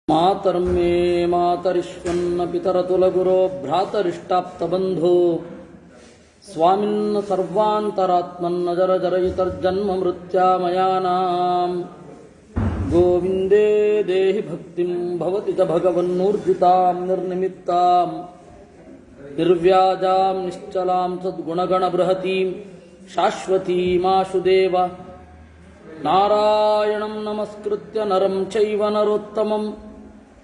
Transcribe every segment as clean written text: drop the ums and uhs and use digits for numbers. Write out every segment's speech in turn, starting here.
ಮಾತರ್ಮೇ ಮಾತರಿಶ್ವನ್ನ ಪಿತರತುಲಗುರೋ ಭ್ರಾತರಿಷ್ಟಾಪ್ತಬಂಧೋ ಸ್ವಾಮಿನ್ನ ಸರ್ವಾಂತರಾತ್ಮನ್ನ ಜರ ಜರಯಿತರ್ಜನ್ಮ ಮೃತ್ಯಾಮಯಾನಾಂ ಗೋವಿಂದೇ ದೇಹಿ ಭಕ್ತಿಂ ಭವತಿ ಚ ಭಗವನ್ನೂರ್ಜಿತಾಂ ನಿರ್ನಿಮಿತ್ತಾಂ ನಿರ್ವ್ಯಾಜಾಂ ನಿಶ್ಚಲಾಂ ಸದ್ಗುಣಗಣ ಬೃಹತೀಂ ಶಾಶ್ವತೀಮಾಶುದೇವ ನಾರಾಯಣಂ ನಮಸ್ಕೃತ್ಯ ನರಂ ಚೈವ ನರೋತ್ತಮಂ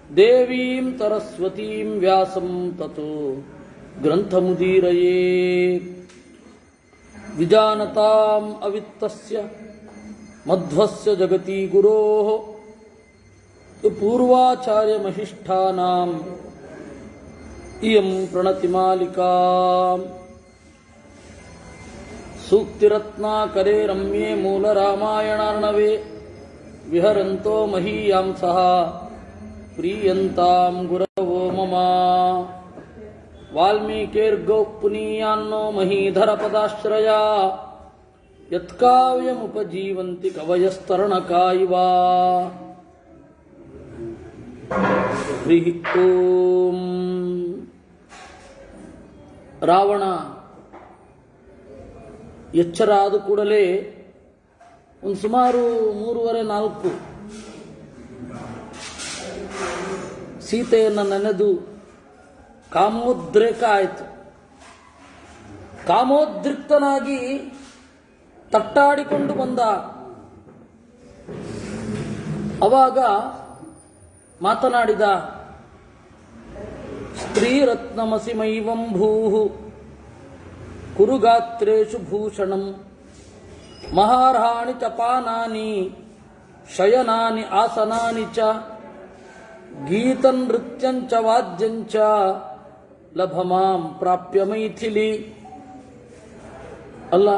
ದೇವೀಂ ಸರಸ್ವತೀಂ ವ್ಯಾಸಂ ತತೋ ಗ್ರಂಥಮುದೀರಯೇ ವಿಜಾನತಾಂ ಅವಿತ್ತಸ್ಯ ಮಧ್ವಸ್ಯ ಜಗತಿ ಗುರೋಃ ಪೂರ್ವಾಚಾರ್ಯ ಮಹಿಷ್ಠಾನಾಂ ಇಯಂ ಪ್ರಣತಿಮಾಲಿಕಾ ಸೂಕ್ತಿರತ್ನಾಕರೇ ರಮ್ಯೆ ಮೂಲ ರಾಮಾಯಣಾರ್ಣವೇ ವಿಹರಂತೋ ಮಹೀಯಾಂಸಃ ಪ್ರೀಯಂತಾಂ ಗುರವೋ ಮಮ ವಾಲ್ಮೀಕಿರ್ಗೌ ಪುನೀಯಾನ್ನೋ ಮಹೀಧರ ಪದಾಶ್ರಯಾ ಯತ್ಕಾವ್ಯಮುಪಜೀವಂತಿ ಕವಯಸ್ತರಣಕಾ ಇವ. ಓಂ. ರಾವಣ ಎಚ್ಚರ ಆದ ಕೂಡಲೇ ಒಂದು ಸುಮಾರು 3:30-4 ಸೀತೆಯನ್ನು ನೆನೆದು ಕಾಮೋದ್ರೇಕ ಆಯಿತು. ಕಾಮೋದ್ರಿಕ್ತನಾಗಿ ತಟ್ಟಾಡಿಕೊಂಡು ಬಂದ. ಅವಾಗ ಮಾತನಾಡಿದ. ಸ್ತ್ರೀರತ್ನಮಸಿ ಮೈವಂ ಭೂಹು ಕುರುಗಾತ್ರೇಷು ಭೂಷಣಂ ಮಹಾರ್ಹಾಣಿ ಚ ಪಾನಾನಿ ಶಯನಾನಿ ಆಸನಾನಿ ಚ ಗೀತಂ ನೃತ್ಯಂ ಚ ವಾದ್ಯಂ ಚ ಲಭಮಾಂ ಪ್ರಾಪ್ಯ ಮೈಥಿಲಿ. ಅಲ್ಲ,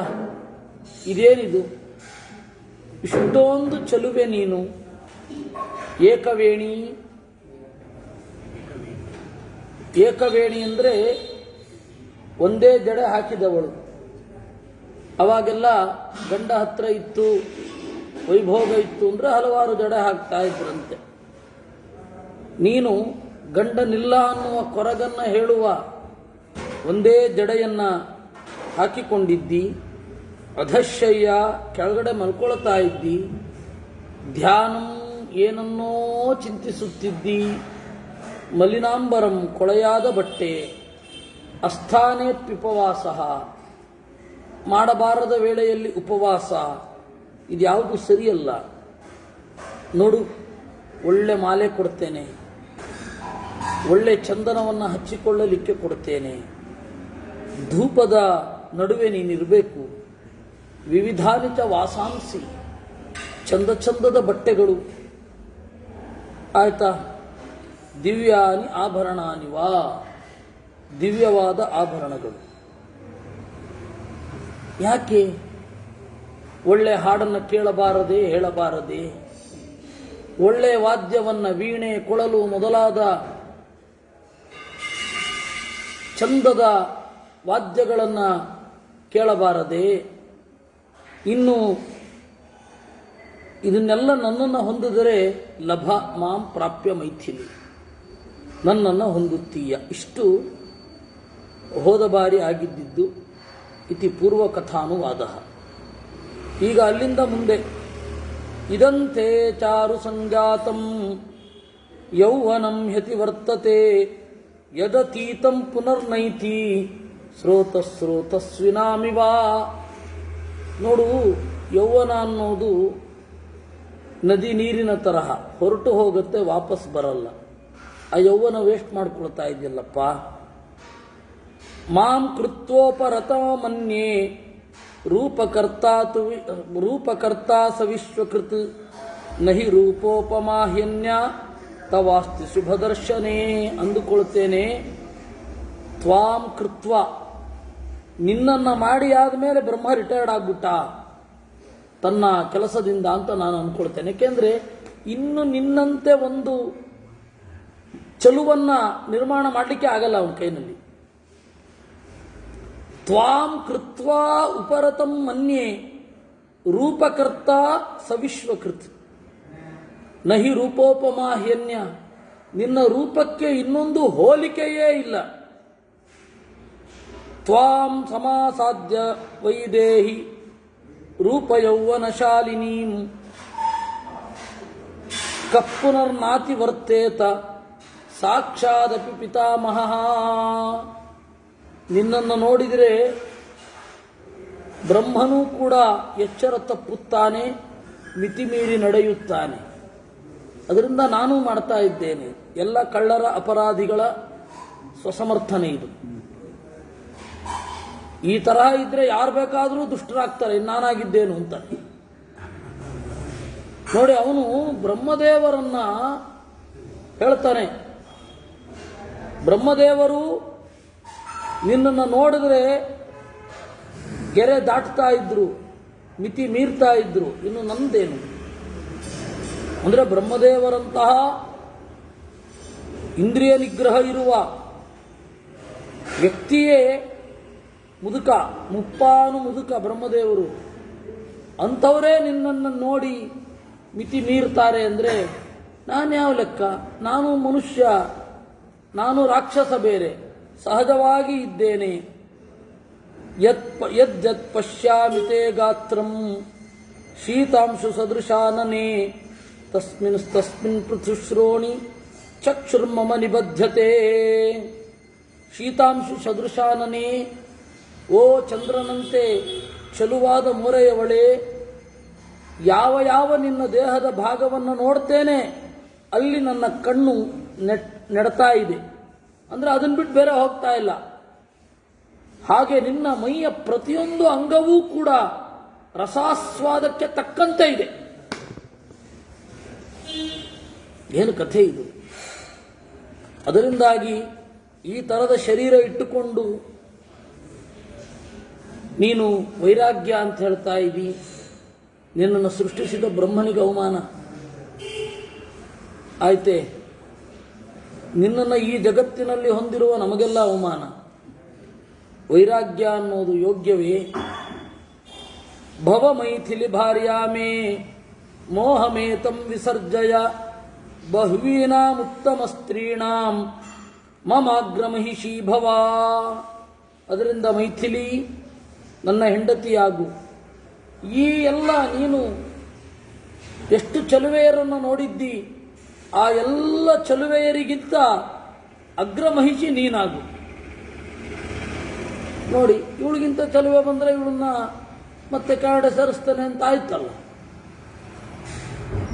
ಇದೇನಿದು? ಇಷ್ಟೊಂದು ಚಲುವೆ ನೀನು. ಏಕವೇಣಿ. ಏಕವೇಣಿ ಅಂದರೆ ಒಂದೇ ಜಡೆ ಹಾಕಿದವಳು. ಅವಾಗೆಲ್ಲ ಗಂಡ ಹತ್ರ ಇತ್ತು, ವೈಭೋಗ ಇತ್ತು ಅಂದರೆ ಹಲವಾರು ಜಡೆ ಹಾಕ್ತಾ ಇದ್ರಂತೆ. ನೀನು ಗಂಡನಿಲ್ಲ ಅನ್ನುವ ಕೊರಗನ್ನ ಹೇಳುವ ಒಂದೇ ಜಡೆಯನ್ನ ಹಾಕಿಕೊಂಡಿದ್ದಿ. ಅಧಶಯ್ಯ, ಕೆಳಗಡೆ ಮಲ್ಕೊಳ್ತಾ ಇದ್ದಿ. ಧ್ಯಾನಂ, ಏನನ್ನೋ ಚಿಂತಿಸುತ್ತಿದ್ದಿ. ಮಲಿನಾಂಬರಂ, ಕೊಳೆಯಾದ ಬಟ್ಟೆ. ಅಸ್ಥಾನೇತ್ಯುಪವಾಸ, ಮಾಡಬಾರದ ವೇಳೆಯಲ್ಲಿ ಉಪವಾಸ. ಇದ್ಯಾವುದು ಸರಿಯಲ್ಲ. ನೋಡು, ಒಳ್ಳೆ ಮಾಲೆ ಕೊಡ್ತೇನೆ, ಒಳ್ಳೆ ಚಂದನವನ್ನು ಹಚ್ಚಿಕೊಳ್ಳಲಿಕ್ಕೆ ಕೊಡ್ತೇನೆ. ಧೂಪದ ನಡುವೆ ನೀನಿರಬೇಕು. ವಿವಿಧಾನಿತ ವಾಸಾಂಸಿ, ಚಂದ ಚಂದದ ಬಟ್ಟೆಗಳು. ಆಯ್ತಾ? ದಿವ್ಯಾನಿ ಆಭರಣಾನಿವಾ, ದಿವ್ಯವಾದ ಆಭರಣಗಳು. ಯಾಕೆ? ಒಳ್ಳೆ ಹಾಡನ್ನು ಕೇಳಬಾರದೆ, ಹೇಳಬಾರದೆ? ಒಳ್ಳೆ ವಾದ್ಯವನ್ನ, ವೀಣೆ, ಕೊಳಲು ಮೊದಲಾದ ಚಂದದ ವಾದ್ಯಗಳನ್ನು ಕೇಳಬಾರದೆ? ಇನ್ನು ಇದನ್ನೆಲ್ಲ ನನ್ನನ್ನು ಹೊಂದಿದರೆ ಲಭ ಮಾಂ ಪ್ರಾಪ್ಯ ಮೈಥಿಲಿ, ನನ್ನನ್ನು ಹೊಂದುತ್ತೀಯ. ಇಷ್ಟು ಹೋದ ಬಾರಿ ಆಗಿದ್ದಿದ್ದು. ಇತಿ ಪೂರ್ವ ಕಥಾನುವಾದ. ಈಗ ಅಲ್ಲಿಂದ ಮುಂದೆ. ಇದಂತೆ ಚಾರು ಸಂಜಾತಂ ಯೌವನಂ ಹ್ಯತಿ ವರ್ತತೆ ಯದತೀತಂ ಪುನರ್ನೈತಿ ಸ್ರೋತಸ್ವಿನಾಮಿವ. ನೋಡು, ಯೌವನ ಅನ್ನೋದು ನದಿ ನೀರಿನ ತರಹ ಹೊರಟು ಹೋಗುತ್ತೆ, ವಾಪಸ್ ಬರಲ್ಲ. ಆ ಯೌವನ ವೇಸ್ಟ್ ಮಾಡ್ಕೊಳ್ತಾ ಇದೆಯಲ್ಲಪ್ಪ. ಮಾಂ ಕೃತ್ವೋಪರತ ಮನ್ಯೆ ರೂಪಕರ್ತಾ ಸವಿಶ್ವಕೃತ್ ನಹಿ ರೂಪೋಪಮಾಹ್ಯನ್ಯ ತವಾಸ್ತಿ ಶುಭದರ್ಶನೇ. ಅಂದುಕೊಳ್ತೇನೆ, ತ್ವಾಂ ಕೃತ್ವ, ನಿನ್ನನ್ನು ಮಾಡಿ ಆದಮೇಲೆ ಬ್ರಹ್ಮ ರಿಟೈರ್ಡ್ ಆಗ್ಬಿಟ್ಟ ತನ್ನ ಕೆಲಸದಿಂದ ಅಂತ ನಾನು ಅಂದ್ಕೊಳ್ತೇನೆ. ಯಾಕೆಂದ್ರೆ ಇನ್ನು ನಿನ್ನಂತೆ ಒಂದು ಚಲುವನ್ನ ನಿರ್ಮಾಣ ಮಾಡಲಿಕ್ಕೆ ಆಗಲ್ಲ ಅವನ ಕೈನಲ್ಲಿ. ತ್ವಾಂ ಕೃತ್ವಾ ಉಪರತಂ ಮನ್ಯೆ ರೂಪಕರ್ತ ಸವಿಶ್ವಕೃತ್ ನಹಿ ರೂಪೋಪಮಾಹ್ಯನ್ಯ. ನಿನ್ನ ರೂಪಕ್ಕೆ ಇನ್ನೊಂದು ಹೋಲಿಕೆಯೇ ಇಲ್ಲ. ತ್ವಾಂ ಸಮಾಸಾಧ್ಯ ವೈದೇಹಿ ರೂಪಯೌವನಶಾಲಿನೀಂ ಕಪ್ಪುನರ್ನಾತಿ ವರ್ತೇತ ಸಾಕ್ಷಾದಪಿ ಪಿತಾಮಹ. ನಿನ್ನನ್ನು ನೋಡಿದರೆ ಬ್ರಹ್ಮನೂ ಕೂಡ ಎಚ್ಚರ ತಪ್ಪುತ್ತಾನೆ, ಮಿತಿಮೀರಿ ನಡೆಯುತ್ತಾನೆ. ಅದರಿಂದ ನಾನು ಮಾಡ್ತಾ ಇದ್ದೇನೆ. ಎಲ್ಲ ಕಳ್ಳರ ಅಪರಾಧಿಗಳ ಸ್ವಸಮರ್ಥನೆ ಇದು. ಈ ತರಹ ಇದ್ರೆ ಯಾರು ಬೇಕಾದರೂ ದುಷ್ಟರಾಗ್ತಾರೆ, ನಾನಾಗಿದ್ದೇನು ಅಂತ. ನೋಡಿ, ಅವನು ಬ್ರಹ್ಮದೇವರನ್ನ ಹೇಳ್ತಾನೆ, ಬ್ರಹ್ಮದೇವರು ನಿನ್ನನ್ನು ನೋಡಿದ್ರೆ ಗೆರೆ ದಾಟ್ತಾ ಇದ್ರು, ಮಿತಿ ಮೀರ್ತಾ ಇದ್ರು, ಇನ್ನು ನಂದೇನು ಅಂದ್ರೆ ಬ್ರಹ್ಮದೇವರಂತಹ ಇಂದ್ರಿಯ ನಿಗ್ರಹ ಇರುವ ವ್ಯಕ್ತಿಯೇ ಮುದುಕ, ಮುಪ್ಪಾನು ಮುದುಕ ಬ್ರಹ್ಮದೇವರು. ಅಂಥವರೇ ನಿನ್ನನ್ನು ನೋಡಿ ಮಿತಿ ಮೀರ್ತಾರೆ ಅಂದರೆ ನಾನು ಯಾವ ಲೆಕ್ಕ? ನಾನು ಮನುಷ್ಯ, ನಾನು ರಾಕ್ಷಸ ಬೇರೆ, ಸಹಜವಾಗಿ ಇದ್ದೇನೆ. ಯದ್ ಪಶ್ಯಾಮಿತೆ ಗಾತ್ರಂ ಶೀತಾಂಶು ಸದೃಶಾನನೆ ತಸ್ಮಿನ್ ಪೃಥುಶ್ರೋಣಿ ಚಕ್ಷುರ್ಮಮ ನಿಬದ್ಧತೆ. ಶೀತಾಂಶು ಸದೃಶಾನನೆ, ಓ ಚಂದ್ರನಂತೆ ಚಲುವಾದ ಮೋರೆಯವಳೆ, ಯಾವ ಯಾವ ನಿನ್ನ ದೇಹದ ಭಾಗವನ್ನು ನೋಡ್ತೇನೆ ಅಲ್ಲಿ ನನ್ನ ಕಣ್ಣು ನೆಡ್ತಾ ಇದೆ. ಅಂದ್ರೆ ಅದನ್ನು ಬಿಟ್ಟು ಬೇರೆ ಹೋಗ್ತಾ ಇಲ್ಲ. ಹಾಗೆ ನಿನ್ನ ಮೈಯ ಪ್ರತಿಯೊಂದು ಅಂಗವೂ ಕೂಡ ರಸಾಸ್ವಾದಕ್ಕೆ ತಕ್ಕಂತೆ ಇದೆ. ಏನು ಕಥೆ ಇದು! ಅದರಿಂದಾಗಿ ಈ ತರದ ಶರೀರ ಇಟ್ಟುಕೊಂಡು ನೀನು ವೈರಾಗ್ಯ ಅಂತ ಹೇಳ್ತಾ ಇದ್ದೀ. ನಿನ್ನನ್ನು ಸೃಷ್ಟಿಸಿದ ಬ್ರಹ್ಮನಿಗೆ ಅವಮಾನ ಆಯ್ತೆ, ನಿನ್ನನ್ನು ಈ ಜಗತ್ತಿನಲ್ಲಿ ಹೊಂದಿರುವ ನಮಗೆಲ್ಲ ಅವಮಾನ. ವೈರಾಗ್ಯ ಅನ್ನೋದು ಯೋಗ್ಯವೇ? ಭವ ಮೈಥಿಲಿ ಭಾರ್ಯಾಮೇ ಮೋಹಮೇತಂ ವಿಸರ್ಜಯ ಬಹ್ವೀನಾಮುತ್ತಮ ಸ್ತ್ರೀಣಾಂ ಮಮಾಗ್ರಮಹಿಷೀ ಭವ. ಅದರಿಂದ ಮೈಥಿಲಿ, ನನ್ನ ಹೆಂಡತಿಯಾಗು. ಈ ಎಲ್ಲ ನೀನು ಎಷ್ಟು ಚಲುವೆಯರನ್ನು ನೋಡಿದ್ದಿ, ಆ ಎಲ್ಲ ಚಲುವೆಯರಿಗಿಂತ ಅಗ್ರಮಹಿಷಿ ನೀನಾಗು. ನೋಡಿ, ಇವಳಿಗಿಂತ ಚಲುವೆ ಬಂದರೆ ಇವಳನ್ನ ಮತ್ತೆ ಕಾರಡೆ ಸರಿಸ್ತಾನೆ ಅಂತ ಆಯ್ತಲ್ಲ.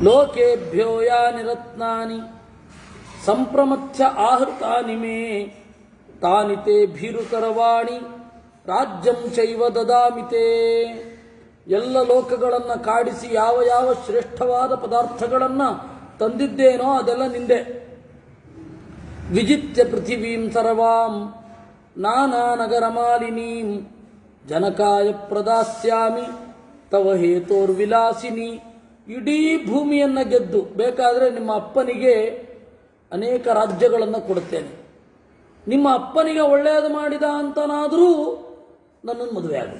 ಲೋಕೇಭ್ಯೋ ಯಾನಿ ರತ್ನಾನಿ ಸಂಪ್ರಮಥ್ಯ ಆಹೃತಾನಿ ಮೇ ತಾನಿ ತೇ ಭೀರುಕರವಾಣಿ ರಾಜ್ಯಂ ಚೈವ ದದಾಮಿತೆ. ಎಲ್ಲ ಲೋಕಗಳನ್ನು ಕಾಡಿಸಿ ಯಾವ ಯಾವ ಶ್ರೇಷ್ಠವಾದ ಪದಾರ್ಥಗಳನ್ನು ತಂದಿದ್ದೇನೋ ಅದೆಲ್ಲ ನಿಂದೆ. ವಿಜಿತ್ಯ ಪೃಥಿವೀಂ ಸರ್ವಾಂ ನಾನಾ ನಗರ ಮಾಲಿನೀಂ ಜನಕಾಯ ಪ್ರದಾಸ್ಯಾಮಿ ತವ ಹೇತೋರ್ವಿಲಾಸಿನಿ. ಇಡೀ ಭೂಮಿಯನ್ನು ಗೆದ್ದು ಬೇಕಾದರೆ ನಿಮ್ಮ ಅಪ್ಪನಿಗೆ ಅನೇಕ ರಾಜ್ಯಗಳನ್ನು ಕೊಡುತ್ತೇನೆ. ನಿಮ್ಮ ಅಪ್ಪನಿಗೆ ಒಳ್ಳೆಯದು ಮಾಡಿದ ಅಂತನಾದರೂ ನನ್ನನ್ನು ಮದುವೆ ಆಗ.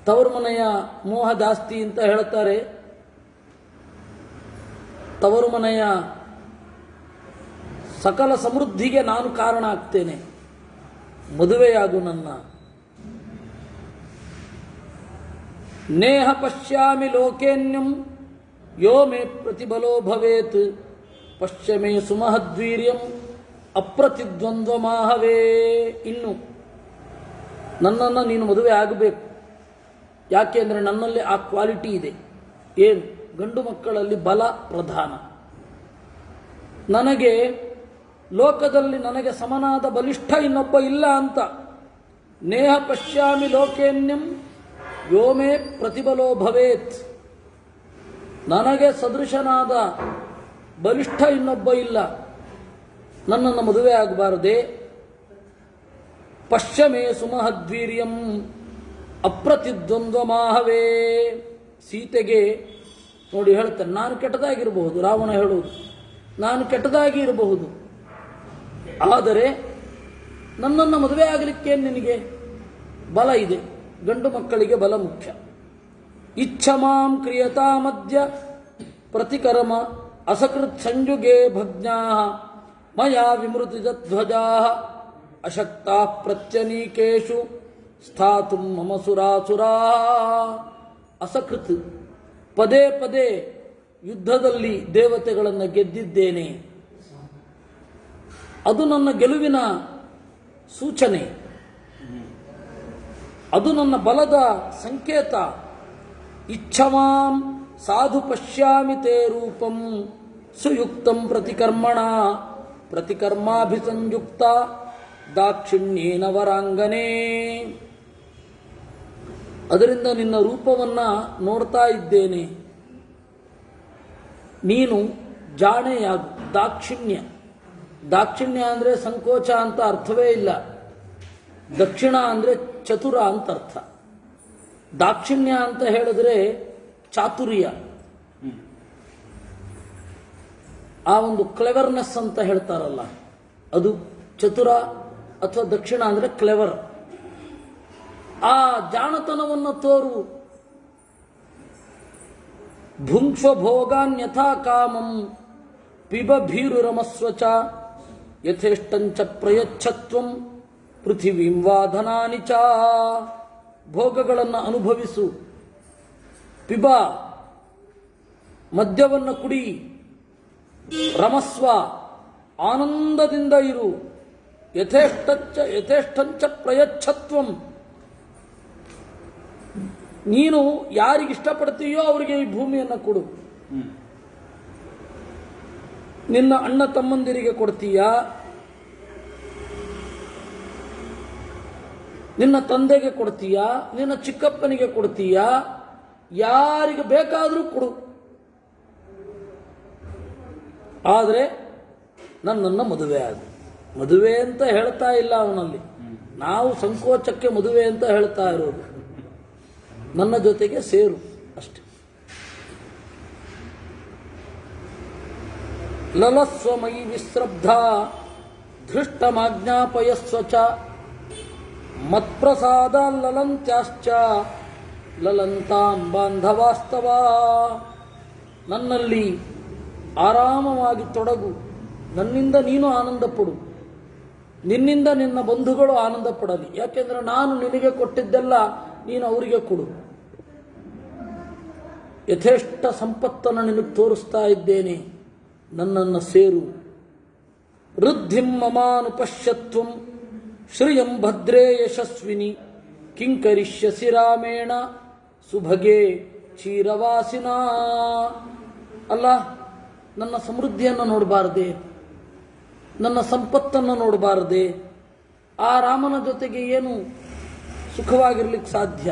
ತವರು ಮನೆಯ ಮೋಹ ಜಾಸ್ತಿ ಅಂತ ಹೇಳ್ತಾರೆ. ತವರು ಮನೆಯ ಸಕಲ ಸಮೃದ್ಧಿಗೆ ನಾನು ಕಾರಣ ಆಗ್ತೇನೆ, ಮದುವೆಯಾಗು ನನ್ನ. ನೇಹ ಪಶ್ಯಾಮಿ ಲೋಕೇನ್ಯಂ ಯೋ ಮೇ ಪ್ರತಿಬಲೋ ಭವೇತ್ ಪಶ್ಯ ಮೇ ಸುಮಹದ್ವೀರ್ಯಂ ಅಪ್ರತಿದ್ವಂದ್ವ ಮಾಹವೇ. ಇನ್ನು ನನ್ನನ್ನು ನೀನು ಮದುವೆ ಆಗಬೇಕು. ಯಾಕೆ ಅಂದರೆ ನನ್ನಲ್ಲಿ ಆ ಕ್ವಾಲಿಟಿ ಇದೆ. ಏನು? ಗಂಡು ಮಕ್ಕಳಲ್ಲಿ ಬಲ ಪ್ರಧಾನ. ನನಗೆ ಲೋಕದಲ್ಲಿ ನನಗೆ ಸಮನಾದ ಬಲಿಷ್ಠ ಇನ್ನೊಬ್ಬ ಇಲ್ಲ ಅಂತ. ನೇಹ ಪಶ್ಯಾಮಿ ಲೋಕೇನ್ಯಂ ಯೋಮೇ ಪ್ರತಿಬಲೋ ಭವೇತ್. ನನಗೆ ಸದೃಶನಾದ ಬಲಿಷ್ಠ ಇನ್ನೊಬ್ಬ ಇಲ್ಲ, ನನ್ನನ್ನು ಮದುವೆ ಆಗಬಾರದೆ. ಪಶ್ಯಮೇ ಸುಮಹದ್ವೀರ್ಯಂ ಅಪ್ರತಿದ್ವಂದ್ವ ಮಾಹವೇ. ಸೀತೆಗೆ ನೋಡಿ ಹೇಳ್ತಾನೆ, ನಾನು ಕೆಟ್ಟದಾಗಿರಬಹುದು. ರಾವಣ ಹೇಳುವುದು, ನಾನು ಕೆಟ್ಟದಾಗಿ ಇರಬಹುದು, ಆದರೆ ನನ್ನನ್ನು ಮದುವೆ ಆಗಲಿಕ್ಕೆ ನಿನಗೆ ಬಲ ಇದೆ. ಗಂಡು ಮಕ್ಕಳಿಗೆ ಬಲ ಮುಖ್ಯ. ಇಚ್ಛಮಾಂ ಕ್ರಿಯತಾ ಮಧ್ಯ ಪ್ರತಿಕರ್ಮ ಅಸಕೃತ್ ಸಂಯುಗೇ ಭಗ್ನಾ ಮಯಾ ವಿಮೃತಿಜಧ್ವಜಾ ಅಶಕ್ತಾ ಪ್ರತ್ಯನೀಕೇಶು ಸ್ಥಾತು ಮಮ ಸುರಾಸುರಾ. ಅಸಕೃತ್, ಪದೇ ಪದೇ ಯುದ್ಧದಲ್ಲಿ ದೇವತೆಗಳನ್ನು ಗೆದ್ದಿದ್ದೇನೆ. ಅದು ನನ್ನ ಗೆಲುವಿನ ಸೂಚನೆ, ಅದು ನನ್ನ ಬಲದ ಸಂಕೇತ. ಇಚ್ಛಮಾಂ ಸಾಧು ಪಶ್ಯಾಮಿ ತೇ ರೂಪಂ ಸುಯುಕ್ತಂ ಪ್ರತಿಕರ್ಮಾಭಿಸಂಯುಕ್ತ ದಾಕ್ಷಿಣ್ಯೇನ ವರಾಂಗನೇ. ಅದರಿಂದ ನಿನ್ನ ರೂಪವನ್ನ ನೋಡ್ತಾ ಇದ್ದೇನೆ. ನೀನು ಜಾಣೆಯಾಗು. ದಾಕ್ಷಿಣ್ಯ ಅಂದರೆ ಸಂಕೋಚ ಅಂತ ಅರ್ಥವೇ ಇಲ್ಲ. ದಕ್ಷಿಣ ಅಂದರೆ ಚತುರ ಅಂತ ಅರ್ಥ. ದಾಕ್ಷಿಣ್ಯ ಅಂತ ಹೇಳಿದ್ರೆ ಚಾತುರ್ಯ, ಆ ಒಂದು ಕ್ಲೆವರ್ನೆಸ್ ಅಂತ ಹೇಳ್ತಾರಲ್ಲ, ಅದು ಚತುರ ಅಥವಾ ದಕ್ಷಿಣ ಅಂದರೆ ಕ್ಲೆವರ್. ಆ ಜಾಣತನವನ್ನು ತೋರು. ಭುಂಕ್ಷ್ವ ಭೋಗಾನ್ಯಥಾ ಕಾಮಂ ಪಿಬ ಭೀರುರಮಸ್ವಚ ಯಥೇಷ್ಟಂಚ ಪ್ರಯಚ್ಛತ್ವಂ ಪೃಥಿವೀಂ ವಾಧನಾನಿ ಚ. ಭೋಗಗಳನ್ನು ಅನುಭವಿಸು, ಪಿಬ, ಮದ್ಯವನ್ನು ಕುಡಿ, ರಮಸ್ವ, ಆನಂದದಿಂದ ಇರು, ಯಥೇಷ್ಟಂಚ ಪ್ರಯಚ್ಛತ್ವಂ, ನೀನು ಯಾರಿಗಿಷ್ಟಪಡ್ತೀಯೋ ಅವರಿಗೆ ಈ ಭೂಮಿಯನ್ನು ಕೊಡು. ನಿನ್ನ ಅಣ್ಣ ತಮ್ಮಂದಿರಿಗೆ ಕೊಡ್ತೀಯಾ, ನಿನ್ನ ತಂದೆಗೆ ಕೊಡ್ತೀಯಾ, ನಿನ್ನ ಚಿಕ್ಕಪ್ಪನಿಗೆ ಕೊಡ್ತೀಯಾ, ಯಾರಿಗೆ ಬೇಕಾದರೂ ಕೊಡು. ಆದರೆ ನನ್ನನ್ನು ಮದುವೆ ಆಗ. ಮದುವೆ ಅಂತ ಹೇಳ್ತಾ ಇಲ್ಲ ಅವನಲ್ಲಿ, ನಾವು ಸಂಕೋಚಕ್ಕೆ ಮದುವೆ ಅಂತ ಹೇಳ್ತಾ ಇರೋದು. ನನ್ನ ಜೊತೆಗೆ ಸೇರು ಅಷ್ಟೆ. ಲಲಸ್ವಮಯಿ ವಿಸ್ರಬ್ಧ ಧೃಷ್ಟಮಾಜ್ಞಾಪಯಸ್ವಚ ಮತ್ಪ್ರಸಾದ ಲಲಂತ್ಯಾಶ್ಚ ಲಲಂತಾಂ ಬಾಂಧವಾಸ್ತವ. ನನ್ನಲ್ಲಿ ಆರಾಮವಾಗಿ ತೊಡಗು, ನನ್ನಿಂದ ನೀನು ಆನಂದ ಪಡು, ನಿನ್ನಿಂದ ನಿನ್ನ ಬಂಧುಗಳು ಆನಂದ ಪಡಲಿ. ಯಾಕೆಂದ್ರೆ ನಾನು ನಿನಗೆ ಕೊಟ್ಟಿದ್ದೆಲ್ಲ ನೀನು ಅವರಿಗೆ ಕೊಡು. ಯಥೇಷ್ಟ ಸಂಪತ್ತನ್ನು ನಿನಗೆ ತೋರಿಸ್ತಾ ಇದ್ದೇನೆ, ನನ್ನನ್ನು ಸೇರು. ವೃದ್ಧಿಂ ಮಮಾನುಪಶ್ಯತ್ವಂ ಶ್ರಿಯಂ ಭದ್ರೇ ಯಶಸ್ವಿನಿ ಕಿಂಕರಿಷ್ಯಸಿ ರಾಮೇಣ ಸುಭಗೆ ಕ್ಷೀರವಾಸಿನ. ಅಲ್ಲ, ನನ್ನ ಸಮೃದ್ಧಿಯನ್ನು ನೋಡಬಾರದೆ, ನನ್ನ ಸಂಪತ್ತನ್ನು ನೋಡಬಾರದೆ? ಆ ರಾಮನ ಜೊತೆಗೆ ಏನು ಸುಖವಾಗಿರ್ಲಿಕ್ಕೆ ಸಾಧ್ಯ?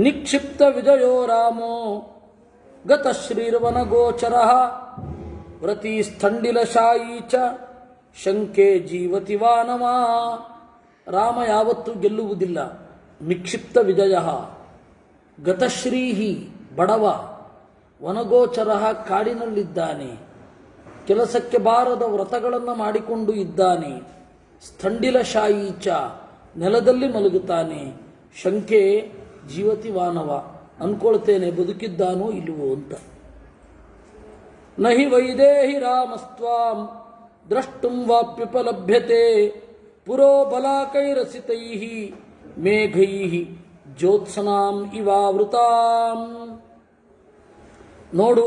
ನಿಕ್ಷಿಪ್ತ ವಿಜಯೋ ರಾಮೋ ಗತ ಶ್ರೀರ್ವನ ಗೋಚರ ವ್ರತಿ ಸ್ಥಂಡಿಲಶಾಯಿ ಚ ಶಂಕೆ ಜೀವತಿ ವಾನವ. ರಾಮ ಯಾವತ್ತೂ ಗೆಲ್ಲುವುದಿಲ್ಲ. ನಿಕ್ಷಿಪ್ತ ವಿಜಯ, ಗತಶ್ರೀಹಿ ಬಡವ, ವನಗೋಚರ ಕಾಡಿನಲ್ಲಿದ್ದಾನೆ, ಕೆಲಸಕ್ಕೆ ಬಾರದ ವ್ರತಗಳನ್ನು ಮಾಡಿಕೊಂಡು ಇದ್ದಾನೆ, ಸ್ಥಂಡಿಲಶಾಯಿ ಚ ನೆಲದಲ್ಲಿ ಮಲಗುತ್ತಾನೆ, ಶಂಕೆ ಜೀವತಿ ವಾನವ ಅನ್ಕೊಳ್ತೇನೆ ಬದುಕಿದ್ದಾನೋ ಇಲ್ಲವೋ ಅಂತ. ನಹಿ ವೈದೇಹಿ ರಾಮಸ್ತ್ವಾಂ ದ್ರಷ್ಟುಂ ವಾಪ್ಯುಪಲಭ್ಯತೆ ಪುರೋ ಬಲಾಕೈರಸಿತೈಃ ಮೇಘೈಃ ಜ್ಯೋತ್ಸನಾಂ ಇವಾವೃತಾಂ. ನೋಡು,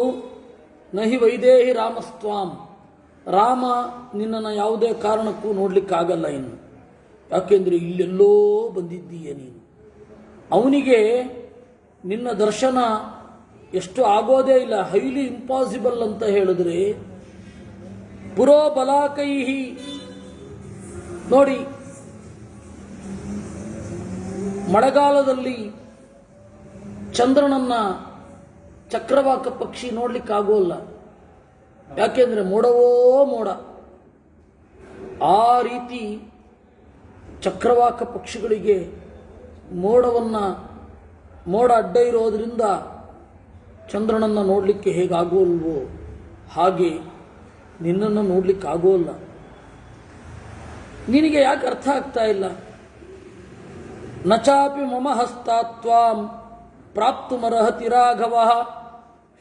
ನಹಿ ವೈದೇಹಿ ರಾಮಸ್ತ್ವಾಂ, ರಾಮ ನಿನ್ನನ್ನು ಯಾವುದೇ ಕಾರಣಕ್ಕೂ ನೋಡ್ಲಿಕ್ಕಾಗಲ್ಲ ಇನ್ನು. ಯಾಕೆಂದ್ರೆ ಇಲ್ಲೆಲ್ಲೋ ಬಂದಿದ್ದೀಯ ನೀನು. ಅವನಿಗೆ ನಿನ್ನ ದರ್ಶನ ಎಷ್ಟು ಆಗೋದೇ ಇಲ್ಲ, ಹೈಲಿ ಇಂಪಾಸಿಬಲ್ ಅಂತ ಹೇಳಿದ್ರೆ. ಪುರೋ ಬಲಾಕೈಹಿ, ನೋಡಿ, ಮಳೆಗಾಲದಲ್ಲಿ ಚಂದ್ರನನ್ನ ಚಕ್ರವಾಕ ಪಕ್ಷಿ ನೋಡ್ಲಿಕ್ಕಾಗೋಲ್ಲ. ಯಾಕೆಂದ್ರೆ ಮೋಡವೋ ಮೋಡ. ಆ ರೀತಿ ಚಕ್ರವಾಕ ಪಕ್ಷಿಗಳಿಗೆ ಮೋಡ ಅಡ್ಡ ಇರೋದ್ರಿಂದ ಚಂದ್ರನನ್ನು ನೋಡಲಿಕ್ಕೆ ಹೇಗಾಗೋಲ್ವೋ ಹಾಗೆ ನಿನ್ನನ್ನು ನೋಡ್ಲಿಕ್ಕೆ ಆಗೋಲ್ಲ. ನಿನಗೆ ಯಾಕೆ ಅರ್ಥ ಆಗ್ತಾ ಇಲ್ಲ? ನಚಾಪಿ ಮಮ ಹಸ್ತಾತ್ವಾಂ ಪ್ರಾಪ್ತುಮರ್ಹತಿ ರಾಘವ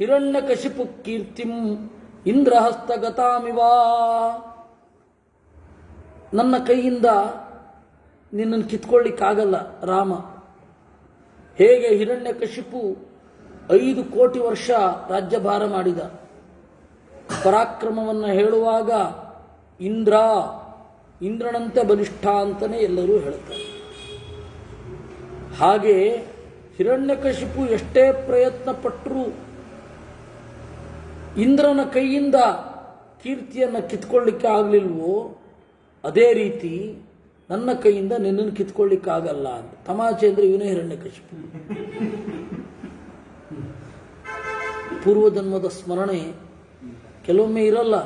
ಹಿರಣ್ಯಕಶಿಪು ಕೀರ್ತಿಂ ಇಂದ್ರಹಸ್ತಗತಾಮಿವ. ನನ್ನ ಕೈಯಿಂದ ನಿನ್ನನ್ನು ಕಿತ್ಕೊಳ್ಳಿಕ್ಕಾಗಲ್ಲ ರಾಮ. ಹೇಗೆ ಹಿರಣ್ಯಕಶಿಪು 5 ಕೋಟಿ ವರ್ಷ ರಾಜ್ಯಭಾರ ಮಾಡಿದ, ಪರಾಕ್ರಮವನ್ನು ಹೇಳುವಾಗ ಇಂದ್ರನಂತೆ ಬಲಿಷ್ಠ ಅಂತಲೇ ಎಲ್ಲರೂ ಹೇಳ್ತಾರೆ. ಹಾಗೆ ಹಿರಣ್ಯಕಶಿಪು ಎಷ್ಟೇ ಪ್ರಯತ್ನ ಪಟ್ಟರೂ ಇಂದ್ರನ ಕೈಯಿಂದ ಕೀರ್ತಿಯನ್ನು ಕಿತ್ಕೊಳ್ಳಿಕ್ಕೆ ಆಗಲಿಲ್ವೋ, ಅದೇ ರೀತಿ ನನ್ನ ಕೈಯಿಂದ ನಿನ್ನನ್ನು ಕಿತ್ಕೊಳ್ಳಿಕ್ಕಾಗಲ್ಲ ಅಂತ. ತಮಾಷೆ ಅಂದರೆ ಇವನೇ ಹಿರಣ್ಯಕಶಿಪು. ಪೂರ್ವಜನ್ಮದ ಸ್ಮರಣೆ ಕೆಲವೊಮ್ಮೆ ಇರಲ್ಲ.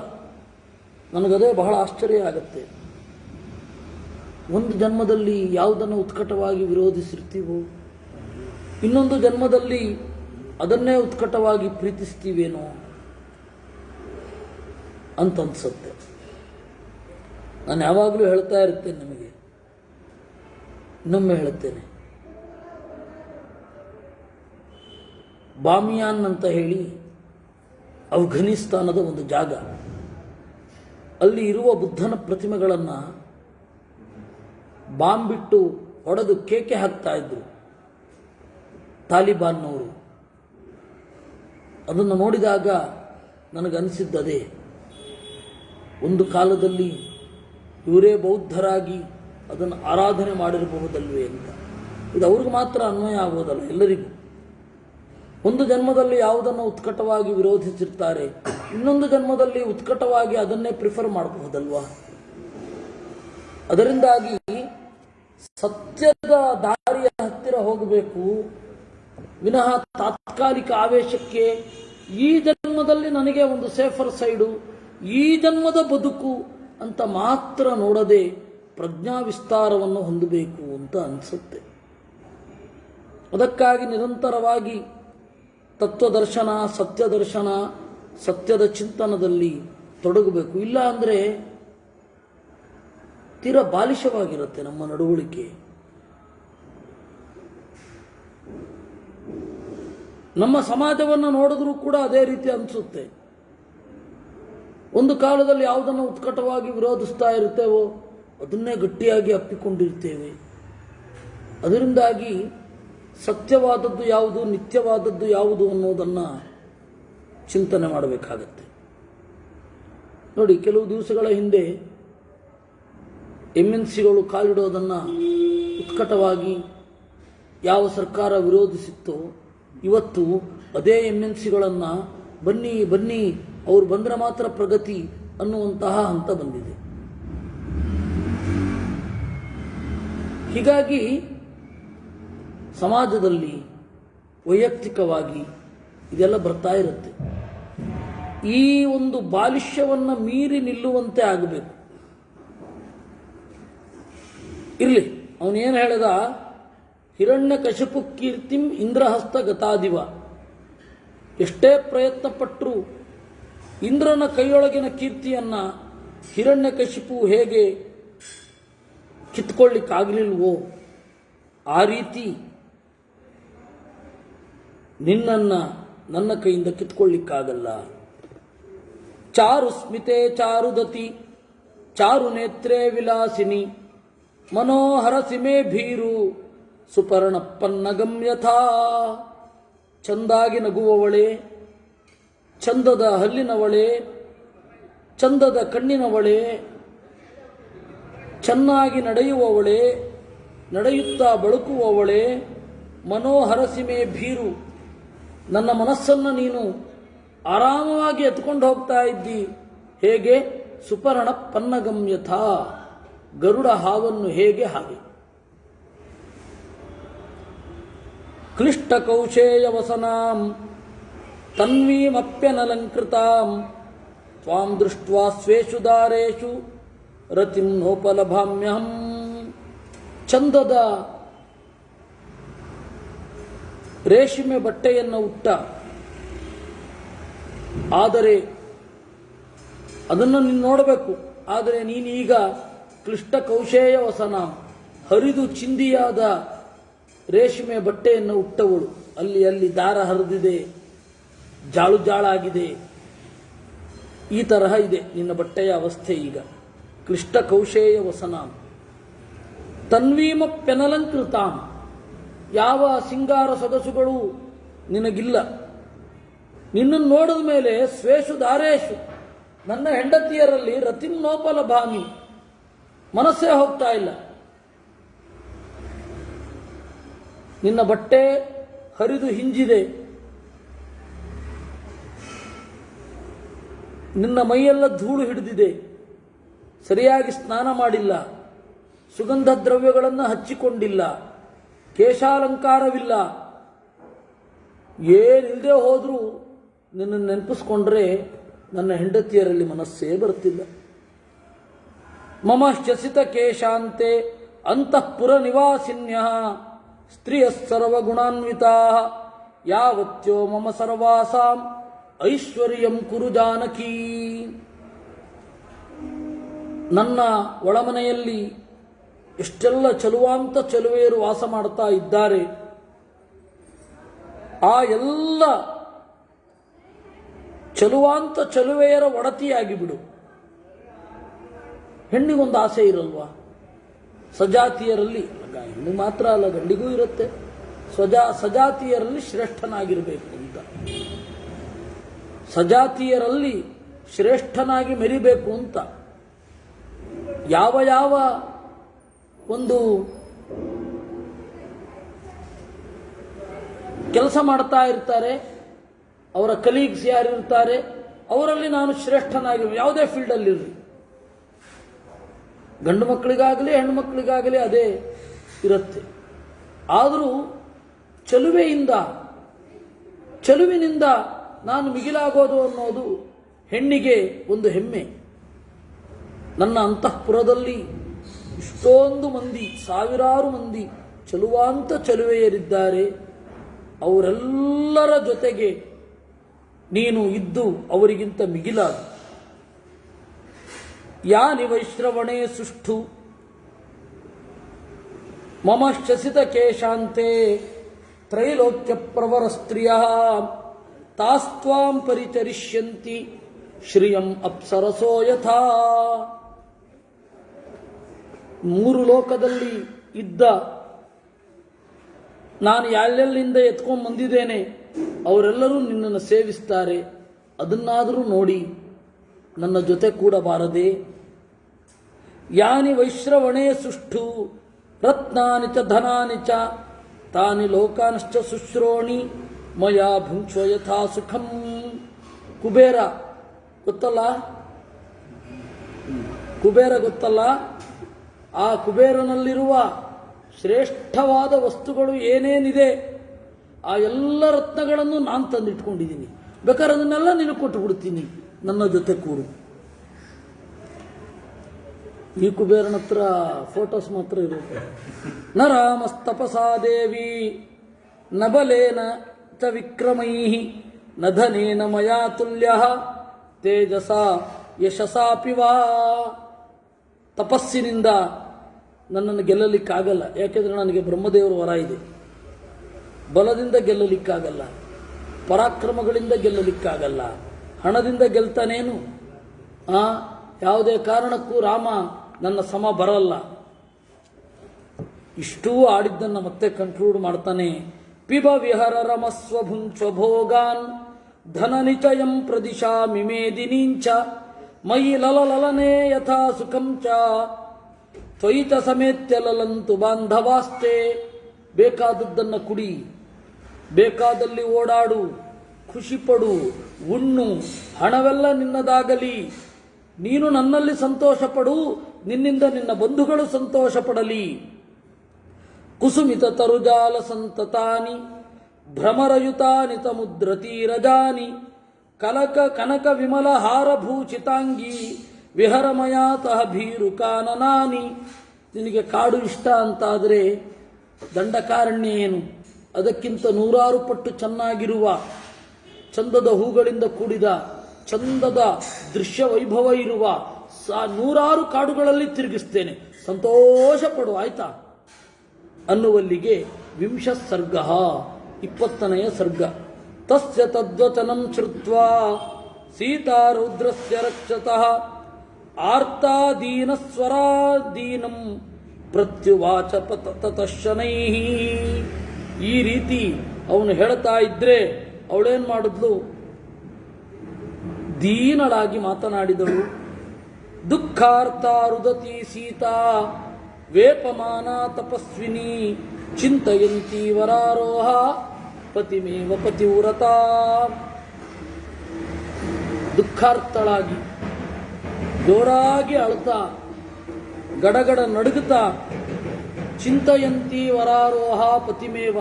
ನನಗದೇ ಬಹಳ ಆಶ್ಚರ್ಯ ಆಗುತ್ತೆ. ಒಂದು ಜನ್ಮದಲ್ಲಿ ಯಾವುದನ್ನು ಉತ್ಕಟವಾಗಿ ವಿರೋಧಿಸಿರ್ತೀವೋ, ಇನ್ನೊಂದು ಜನ್ಮದಲ್ಲಿ ಅದನ್ನೇ ಉತ್ಕಟವಾಗಿ ಪ್ರೀತಿಸ್ತೀವೇನೋ ಅಂತ ಅನ್ಸುತ್ತೆ. ನಾನು ಯಾವಾಗಲೂ ಹೇಳ್ತಾ ಇರ್ತೇನೆ ನಿಮಗೆ, ಇನ್ನೊಮ್ಮೆ ಹೇಳುತ್ತೇನೆ. ಬಾಮಿಯಾನ್ ಅಂತ ಹೇಳಿ ಅಫ್ಘಾನಿಸ್ತಾನದ ಒಂದು ಜಾಗ, ಅಲ್ಲಿ ಇರುವ ಬುದ್ಧನ ಪ್ರತಿಮೆಗಳನ್ನು ಬಾಂಬ್ ಬಿಟ್ಟು ಹೊಡೆದು ಕೇಕೆ ಹಾಕ್ತಾ ಇದ್ರು ತಾಲಿಬಾನ್ನವರು. ಅದನ್ನು ನೋಡಿದಾಗ ನನಗನ್ನಿಸಿದ್ದದೇ, ಒಂದು ಕಾಲದಲ್ಲಿ ಇವರೇ ಬೌದ್ಧರಾಗಿ ಅದನ್ನು ಆರಾಧನೆ ಮಾಡಿರಬಹುದಲ್ವೇ ಅಂತ. ಇದು ಅವ್ರಿಗೆ ಮಾತ್ರ ಅನ್ವಯ ಆಗೋದಲ್ಲ, ಎಲ್ಲರಿಗೂ. ಒಂದು ಜನ್ಮದಲ್ಲಿ ಯಾವುದನ್ನು ಉತ್ಕಟವಾಗಿ ವಿರೋಧಿಸಿರ್ತಾರೆ, ಇನ್ನೊಂದು ಜನ್ಮದಲ್ಲಿ ಉತ್ಕಟವಾಗಿ ಅದನ್ನೇ ಪ್ರಿಫರ್ ಮಾಡಬಹುದಲ್ವಾ. ಅದರಿಂದಾಗಿ ಸತ್ಯದ ದಾರಿಯ ಹತ್ತಿರ ಹೋಗಬೇಕು ವಿನಃ ತಾತ್ಕಾಲಿಕ ಆವೇಶಕ್ಕೆ ಈ ಜನ್ಮದಲ್ಲಿ ನನಗೆ ಒಂದು ಸೇಫರ್ ಸೈಡು, ಈ ಜನ್ಮದ ಬದುಕು ಅಂತ ಮಾತ್ರ ನೋಡದೆ ಪ್ರಜ್ಞಾ ವಿಸ್ತಾರವನ್ನು ಹೊಂದಬೇಕು ಅಂತ ಅನಿಸುತ್ತೆ. ಅದಕ್ಕಾಗಿ ನಿರಂತರವಾಗಿ ತತ್ವದರ್ಶನ, ಸತ್ಯದರ್ಶನ, ಸತ್ಯದ ಚಿಂತನದಲ್ಲಿ ತೊಡಗಬೇಕು. ಇಲ್ಲ ಅಂದರೆ ತೀರಾ ಬಾಲಿಶವಾಗಿರುತ್ತೆ ನಮ್ಮ ನಡವಳಿಕೆ. ನಮ್ಮ ಸಮಾಜವನ್ನು ನೋಡಿದ್ರೂ ಕೂಡ ಅದೇ ರೀತಿ ಅನಿಸುತ್ತೆ. ಒಂದು ಕಾಲದಲ್ಲಿ ಯಾವುದನ್ನು ಉತ್ಕಟವಾಗಿ ವಿರೋಧಿಸ್ತಾ ಇರ್ತೇವೋ ಅದನ್ನೇ ಗಟ್ಟಿಯಾಗಿ ಅಪ್ಪಿಕೊಂಡಿರ್ತೇವೆ. ಅದರಿಂದಾಗಿ ಸತ್ಯವಾದದ್ದು ಯಾವುದು, ನಿತ್ಯವಾದದ್ದು ಯಾವುದು ಅನ್ನೋದನ್ನು ಚಿಂತನೆ ಮಾಡಬೇಕಾಗತ್ತೆ. ನೋಡಿ, ಕೆಲವು ದಿವಸಗಳ ಹಿಂದೆ MNCಗಳು ಕಾಲಿಡೋದನ್ನು ಉತ್ಕಟವಾಗಿ ಯಾವ ಸರ್ಕಾರ ವಿರೋಧಿಸಿತ್ತೋ, ಇವತ್ತು ಅದೇ MNCಗಳನ್ನು ಬನ್ನಿ ಬನ್ನಿ ಅವ್ರು ಬಂದರೆ ಮಾತ್ರ ಪ್ರಗತಿ ಅನ್ನುವಂತಹ ಹಂತ ಬಂದಿದೆ. ಹೀಗಾಗಿ ಸಮಾಜದಲ್ಲಿ ವೈಯಕ್ತಿಕವಾಗಿ ಇದೆಲ್ಲ ಬರ್ತಾ ಇರುತ್ತೆ. ಈ ಒಂದು ಬಾಲಿಷ್ಯವನ್ನು ಮೀರಿ ನಿಲ್ಲುವಂತೆ ಆಗಬೇಕು. ಇರಲಿ, ಅವನೇನು ಹೇಳಿದ, ಹಿರಣ್ಯಕಶಿಪು ಕೀರ್ತಿಂ ಇಂದ್ರಹಸ್ತ ಗತಾದಿವ. ಎಷ್ಟೇ ಪ್ರಯತ್ನ ಪಟ್ಟರೂ ಇಂದ್ರನ ಕೈಯೊಳಗಿನ ಕೀರ್ತಿಯನ್ನು ಹಿರಣ್ಯಕಶಿಪು ಹೇಗೆ ಕಿತ್ಕೊಳ್ಳಿಕ್ಕಾಗಲಿಲ್ವೋ ಆ ರೀತಿ ನಿನ್ನನ್ನು ನನ್ನ ಕೈಯಿಂದ ಕಿತ್ಕೊಳ್ಳಿಕ್ಕಾಗಲ್ಲ. ಚಾರು ಸ್ಮಿತೆ ಚಾರುದತಿ ಚಾರು ನೇತ್ರೇ ವಿಲಾಸಿನಿ ಮನೋಹರ ಸಿಮೆ ಭೀರು ಸುಪರ್ಣಪ್ಪನ್ನಗಂ ಯಥಾ. ಚಂದಾಗಿ ನಗುವವಳೆ, ಚಂದದ ಹಲ್ಲಿನವಳೆ, ಚಂದದ ಕಣ್ಣಿನವಳೆ, ಚೆನ್ನಾಗಿ ನಡೆಯುವವಳೆ, ನಡೆಯುತ್ತಾ ಬಳುಕುವವಳೆ, ಮನೋಹರ ಸಿಮೆ ಭೀರು. ನನ್ನ ಮನಸ್ಸನ್ನು ನೀನು ಆರಾಮವಾಗಿ ಎತ್ಕೊಂಡು ಹೋಗ್ತಾ ಇದ್ದಿ. ಹೇಗೆ? ಸುಪರ್ಣ ಪನ್ನಗಂ ಯಥಾ, ಗರುಡ ಹಾವನ್ನು ಹೇಗೆ ಹಾಗೆ. ಕ್ಲಿಷ್ಟ ಕೌಶೇಯ ವಸನಾಂ ತನ್ವೀಮಪ್ಯನಲಂಕೃತಾಂ ತ್ವಾಂ ದೃಷ್ಟ್ವಾ ಸ್ವೇಷು ದಾರೇಷು ರತಿಂ ನೋಪಲಭಾಮ್ಯಹಂ. ಚಂದದ ರೇಷ್ಮೆ ಬಟ್ಟೆಯನ್ನು ಉಟ್ಟ, ಆದರೆ ಅದನ್ನು ನೀನು ನೋಡಬೇಕು. ಆದರೆ ನೀನೀಗ ಕ್ಲಿಷ್ಟ ಕೌಶೇಯ ವಸನ, ಹರಿದು ಚಿಂದಿಯಾದ ರೇಷ್ಮೆ ಬಟ್ಟೆಯನ್ನು ಉಟ್ಟವಳು. ಅಲ್ಲಿ ಅಲ್ಲಿ ದಾರ ಹರಿದಿದೆ, ಜಾಳು ಜಾಳಾಗಿದೆ. ಈ ತರಹ ಇದೆ ನಿನ್ನ ಬಟ್ಟೆಯ ಅವಸ್ಥೆ ಈಗ. ಕ್ಲಿಷ್ಟ ಕೌಶೇಯ ವಸನಾಂ ತನ್ವೀಮ ಪೆನಲಂಕೃತಾಂ, ಯಾವ ಸಿಂಗಾರ ಸೊಗಸುಗಳು ನಿನಗಿಲ್ಲ. ನಿನ್ನನ್ನು ನೋಡಿದ ಮೇಲೆ ಸ್ವೇಷು ದಾರೇಶು, ನನ್ನ ಹೆಂಡತಿಯರಲ್ಲಿ ರತಿನ್ನೋಪಲ ಭಾಮಿ, ಮನಸ್ಸೇ ಹೋಗ್ತಾ ಇಲ್ಲ. ನಿನ್ನ ಬಟ್ಟೆ ಹರಿದು ಹಿಂಜಿದೆ, ನಿನ್ನ ಮೈಯೆಲ್ಲ ಧೂಳು ಹಿಡಿದಿದೆ, ಸರಿಯಾಗಿ ಸ್ನಾನ ಮಾಡಿಲ್ಲ, ಸುಗಂಧ ದ್ರವ್ಯಗಳನ್ನು ಹಚ್ಚಿಕೊಂಡಿಲ್ಲ, ಕೇಶಾಲಂಕಾರವಿಲ್ಲ. ಏನಿಲ್ಲದೆ ಹೋದರೂ ನಿನ್ನನ್ನು ನೆನಪಿಸ್ಕೊಂಡ್ರೆ ನನ್ನ ಹೆಂಡತಿಯರಲ್ಲಿ ಮನಸ್ಸೇ ಬರ್ತಿಲ್ಲ. ಮಮ ಶಸಿತ ಕೇಶಾಂತೆ ಅಂತಃಪುರ ನಿವಾಸಿನ್ಯ ಸ್ತ್ರೀಯ ಸರ್ವಗುಣಾನ್ವಿತಾ ಯಾವತ್ಯೋ ಮಮ ಸರ್ವಾಸಾಂ ಐಶ್ವರ್ಯಂ ಕುರು ಜಾನಕಿ. ನನ್ನ ಒಳಮನೆಯಲ್ಲಿ ಎಷ್ಟೆಲ್ಲ ಚಲುವಾಂತ ಚಲುವೆಯರು ವಾಸ ಮಾಡ್ತಾ ಇದ್ದಾರೆ. ಆ ಎಲ್ಲ ಚಲುವಾಂತ ಚಲುವೆಯರ ಒಡತಿಯಾಗಿ ಬಿಡು. ಹೆಣ್ಣಿಗೊಂದು ಆಸೆ ಇರಲ್ವಾ? ಸಜಾತಿಯರಲ್ಲಿ, ಹೆಣ್ಣು ಮಾತ್ರ ಅಲ್ಲ ಗಂಡಿಗೂ ಇರುತ್ತೆ, ಸಜಾತಿಯರಲ್ಲಿ ಶ್ರೇಷ್ಠನಾಗಿರಬೇಕು ಅಂತ. ಸಜಾತಿಯರಲ್ಲಿ ಶ್ರೇಷ್ಠನಾಗಿ ಮೆರಿಬೇಕು ಅಂತ ಯಾವ ಯಾವ ಒಂದು ಕೆಲಸ ಮಾಡ್ತಾ ಇರ್ತಾರೆ, ಅವರ ಕಲೀಗ್ಸ್ ಯಾರಿರ್ತಾರೆ, ಅವರಲ್ಲಿ ನಾನು ಶ್ರೇಷ್ಠನಾಗಿ, ಯಾವುದೇ ಫೀಲ್ಡಲ್ಲಿರಲಿ, ಗಂಡು ಮಕ್ಕಳಿಗಾಗಲಿ ಹೆಣ್ಣು ಮಕ್ಕಳಿಗಾಗಲಿ ಅದೇ ಇರುತ್ತೆ. ಆದರೂ ಚೆಲುವಿನಿಂದ ನಾನು ಮಿಗಿಲಾಗೋದು ಅನ್ನೋದು ಹೆಣ್ಣಿಗೆ ಒಂದು ಹೆಮ್ಮೆ. ನನ್ನ ಅಂತಃಪುರದಲ್ಲಿ ಇಷ್ಟೊಂದು ಮಂದಿ, ಸಾವಿರಾರು ಮಂದಿ ಚಲುವಾಂತ ಚಲುವೆಯರಿದ್ದಾರೆ. ಅವರೆಲ್ಲರ ಜೊತೆಗೆ ನೀನು ಇದ್ದು ಅವರಿಗಿಂತ ಮಿಗಿಲಾದ. ಯಾನಿ ವೈಶ್ರವಣೇ ಸುಷ್ಠು ಮಮ ಶಸಿತ ಕೇಶಾಂತೆ ತ್ರೈಲೋಕ್ಯ ಪ್ರವರ ಸ್ತ್ರೀಯ ತಾಸ್ತ್ವಾಂ ಪರಿಚರಿಷ್ಯಂತಿ ಶ್ರಿಯಂ ಅಪ್ಸರಸೋ ಯಥಾ. ಮೂರು ಲೋಕದಲ್ಲಿ ಇದ್ದ ನಾನು ಎಲ್ಲೆಲ್ಲಿಂದ ಎತ್ಕೊಂಡು ಬಂದಿದ್ದೇನೆ ಅವರೆಲ್ಲರೂ ನಿನ್ನನ್ನು ಸೇವಿಸ್ತಾರೆ. ಅದನ್ನಾದರೂ ನೋಡಿ ನನ್ನ ಜೊತೆ ಕೂಡ ಬಾರದೆ. ಯಾನಿ ವೈಶ್ರವಣೇ ಸುಷ್ಠು ರತ್ನಾನಿ ಚ ಧನಾನಿ ಚ ತಾನಿ ಲೋಕಾನಶ್ಚ ಶುಶ್ರೋಣಿ ಮಯಾ ಭುಂಕ್ಷ್ವ ಯಥಾ ಸುಖಂ. ಕುಬೇರ ಗೊತ್ತಲ್ಲ? ಕುಬೇರ ಗೊತ್ತಲ್ಲ? ಆ ಕುಬೇರನಲ್ಲಿರುವ ಶ್ರೇಷ್ಠವಾದ ವಸ್ತುಗಳು ಏನೇನಿದೆ ಆ ಎಲ್ಲ ರತ್ನಗಳನ್ನು ನಾನು ತಂದಿಟ್ಕೊಂಡಿದ್ದೀನಿ. ಬೇಕಾದ್ರೆ ಅದನ್ನೆಲ್ಲ ನಿನಗೆ ಕೊಟ್ಟು ಬಿಡ್ತೀನಿ, ನನ್ನ ಜೊತೆ ಕೂಡು. ಈ ಕುಬೇರನ ಹತ್ರ ಫೋಟೋಸ್ ಮಾತ್ರ ಇರುತ್ತೆ. ನ ರಾಮಸ್ತಪಸಾ ದೇವಿ ನ ಬಲೇನ ಚ ವಿಕ್ರಮೈ ನ ಧನೇನ ಮಯಾ ತುಲ್ಯ ತೇಜಸ ಯಶಸಾಪಿ ವಾ. ತಪಸ್ಸಿನಿಂದ ನನ್ನನ್ನು ಗೆಲ್ಲಲಿಕ್ಕಾಗಲ್ಲ, ಯಾಕೆಂದ್ರೆ ನನಗೆ ಬ್ರಹ್ಮದೇವರ ವರ ಇದೆ. ಬಲದಿಂದ ಗೆಲ್ಲಲಿಕ್ಕಾಗಲ್ಲ, ಪರಾಕ್ರಮಗಳಿಂದ ಗೆಲ್ಲಲಿಕ್ಕಾಗಲ್ಲ, ಹಣದಿಂದ ಗೆಲ್ತಾನೇನು? ಯಾವುದೇ ಕಾರಣಕ್ಕೂ ರಾಮ ನನ್ನ ಸಮ ಬರಲ್ಲ. ಇಷ್ಟೂ ಆಡಿದ್ದನ್ನು ಮತ್ತೆ ಕನ್ಕ್ಲೂಡ್ ಮಾಡ್ತಾನೆ. ಪಿಬ ವಿಹರ ರಮಸ್ವ ಭುಂಕ್ಷ್ವ ಭೋಗಾನ್ ಧನ ನಿಚಯಂ ಪ್ರದಿಶಾ ಮಿಮೇದಿನೀಂಚ ಮಯಿ ಲಲಲಲನೆ ಯಥಾ ಸುಖಂ ಚ ತ್ವಯಿ ಚ ಸಮೇತ್ಯ ಲಲಂತು ಬಾಂಧವಾಸ್ತೆ. ಬೇಕಾದದ್ದನ್ನು ಕುಡಿ, ಬೇಕಾದಲ್ಲಿ ಓಡಾಡು, ಖುಷಿಪಡು, ಉಣ್ಣು, ಹಣವೆಲ್ಲ ನಿನ್ನದಾಗಲಿ. ನೀನು ನನ್ನಲ್ಲಿ ಸಂತೋಷಪಡು, ನಿನ್ನಿಂದ ನಿನ್ನ ಬಂಧುಗಳು ಸಂತೋಷ ಪಡಲಿ. ಕುಸುಮಿತ ತರುಜಾಲ ಸಂತತಾನಿ ಭ್ರಮರಯುತಾನಿ ತಮುದ್ರತೀರಜಾನಿ ಕನಕ ಕನಕ ವಿಮಲ ಹಾರಭೂಚಿತಾಂಗಿ ವಿಹರಮಯಾತಃ ಭೀರು ಕಾನನಾನಿ. ನಿನಗೆ ಕಾಡು ಇಷ್ಟ ಅಂತಾದರೆ ದಂಡಕಾರಣ್ಯ ಏನು? ಅದಕ್ಕಿಂತ 100 ಪಟ್ಟು ಚೆನ್ನಾಗಿರುವ ಚಂದದ ಹೂಗಳಿಂದ ಕೂಡಿದ ಚಂದದ ದೃಶ್ಯ ವೈಭವ ಇರುವ 100 ಕಾಡುಗಳಲ್ಲಿ ತಿರುಗಿಸ್ತೇನೆ, ಸಂತೋಷ ಪಡು, ಆಯ್ತಾ ಅನ್ನುವಲ್ಲಿಗೆ 20 ಸರ್ಗ 20ನೇ ಸರ್ಗ. ತಸ್ಯ ತದ್ವಚನಂ ಶ್ರುತ್ವಾ ಸೀತಾ ರೌದ್ರಸ್ಯ ರಕ್ಷತಃ ಆರ್ತಾದೀನಸ್ವರಾದೀನಂ ಪ್ರತ್ಯುವಾಚ ತತಃಶನೈಃ. ಈ ರೀತಿ ಅವನು ಹೇಳ್ತಾ ಇದ್ರೆ ಅವಳೇನ್ ಮಾಡಿದ್ಲು? ದೀನಳಾಗಿ ಮಾತನಾಡಿದಳು. ದುಃಖಾರ್ಥ ರುದತಿ ಸೀತಾ ವೇಪಮಾನ ತಪಸ್ವಿನಿ ಚಿಂತಯಂತಿ ವರಾರೋಹ ಪತಿಮೇವ ಪತಿವ್ರತ. ದುಃಖಾರ್ಥಳಾಗಿ ಜೋರಾಗಿ ಅಳ್ತಾ ಗಡಗಡ ನಡುಗುತ್ತಾ ಚಿಂತಯಂತಿ ವರಾರೋಹ ಪತಿಮೇವ,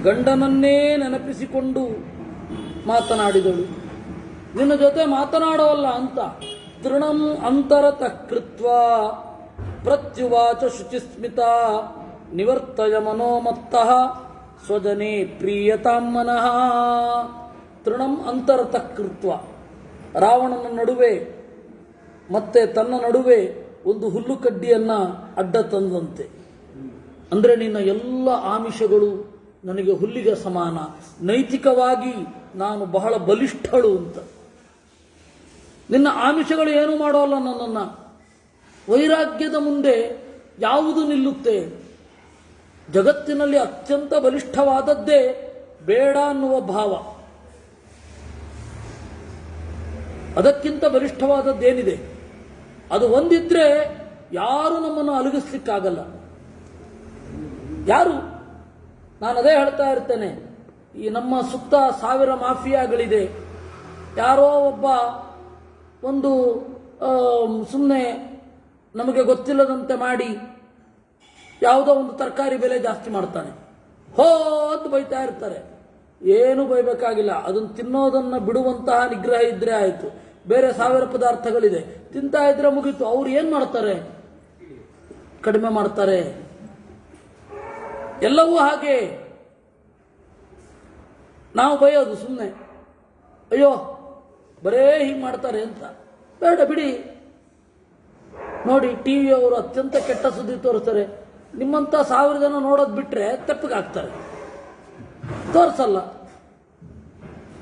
ಗಂಡನನ್ನೇ ನೆನಪಿಸಿಕೊಂಡು ಮಾತನಾಡಿದಳು. ನಿನ್ನ ಜೊತೆ ಮಾತನಾಡೋಲ್ಲ ಅಂತ ತೃಣಂ ಅಂತರತಃ ಕೃತ್ವಾ ಪ್ರತ್ಯುವಾಚ ಶುಚಿಸ್ಮಿತ ನಿವರ್ತಯ ಮನೋಮತ್ತಃ ಸ್ವಜನೇ ಪ್ರೀಯತಾಂ ಮನಃ. ತೃಣಂ ಅಂತರತಃ ಕೃತ್ವ, ರಾವಣನ ನಡುವೆ ಮತ್ತೆ ತನ್ನ ನಡುವೆ ಒಂದು ಹುಲ್ಲು ಕಡ್ಡಿಯನ್ನ ಅಡ್ಡ ತಂದಂತೆ. ಅಂದ್ರೆ ನಿನ್ನ ಎಲ್ಲ ಆಮಿಷಗಳು ನನಗೆ ಹುಲ್ಲಿಗೆ ಸಮಾನ, ನೈತಿಕವಾಗಿ ನಾನು ಬಹಳ ಬಲಿಷ್ಠಳು ಅಂತ. ನಿನ್ನ ಆಮಿಷಗಳು ಏನು ಮಾಡೋಲ್ಲ ನನ್ನನ್ನ. ವೈರಾಗ್ಯದ ಮುಂದೆ ಯಾವುದು ನಿಲ್ಲುತ್ತೆ? ಜಗತ್ತಿನಲ್ಲಿ ಅತ್ಯಂತ ಬಲಿಷ್ಠವಾದದ್ದೇ ಬೇಡ ಅನ್ನುವ ಭಾವ. ಅದಕ್ಕಿಂತ ಬಲಿಷ್ಠವಾದದ್ದೇನಿದೆ? ಅದು ಒಂದಿದ್ರೆ ಯಾರು ನಮ್ಮನ್ನು ಅಲುಗಿಸ್ಲಿಕ್ಕಾಗಲ್ಲ. ಯಾರು? ನಾನು ಅದೇ ಹೇಳ್ತಾ ಇರ್ತೇನೆ, ಈ ನಮ್ಮ ಸುತ್ತ 1000 ಮಾಫಿಯಾಗಳಿದೆ. ಯಾರೋ ಒಬ್ಬ ಒಂದು ಸುಮ್ಮನೆ ನಮಗೆ ಗೊತ್ತಿಲ್ಲದಂತೆ ಮಾಡಿ ಯಾವುದೋ ಒಂದು ತರಕಾರಿ ಬೆಲೆ ಜಾಸ್ತಿ ಮಾಡ್ತಾನೆ, ಅಂತ ಬೈತಾ ಇರ್ತಾರೆ. ಏನು ಬೈಬೇಕಾಗಿಲ್ಲ, ಅದನ್ನು ತಿನ್ನೋದನ್ನ ಬಿಡುವಂತಹ ನಿಗ್ರಹ ಇದ್ರೆ ಆಯಿತು. ಬೇರೆ 1000 ಪದಾರ್ಥಗಳಿದೆ, ತಿಂತಾ ಇದ್ರೆ ಮುಗೀತು. ಅವ್ರು ಏನ್ ಮಾಡ್ತಾರೆ? ಕಡಿಮೆ ಮಾಡ್ತಾರೆ. ಎಲ್ಲವೂ ಹಾಗೆ. ನಾವು ಬೈಯೋದು ಸುಮ್ಮನೆ, ಅಯ್ಯೋ ಬರೇ ಹೀಗೆ ಮಾಡ್ತಾರೆ ಅಂತ. ಬೇಡ ಬಿಡಿ. ನೋಡಿ, ಟಿವಿಯವರು ಅತ್ಯಂತ ಕೆಟ್ಟ ಸುದ್ದಿ ತೋರಿಸ್ತಾರೆ. ನಿಮ್ಮಂತ 1000 ಜನ ನೋಡೋದು ಬಿಟ್ರೆ ತೆಪ್ಪಗಾಗ್ತಾರೆ, ತೋರಿಸಲ್ಲ.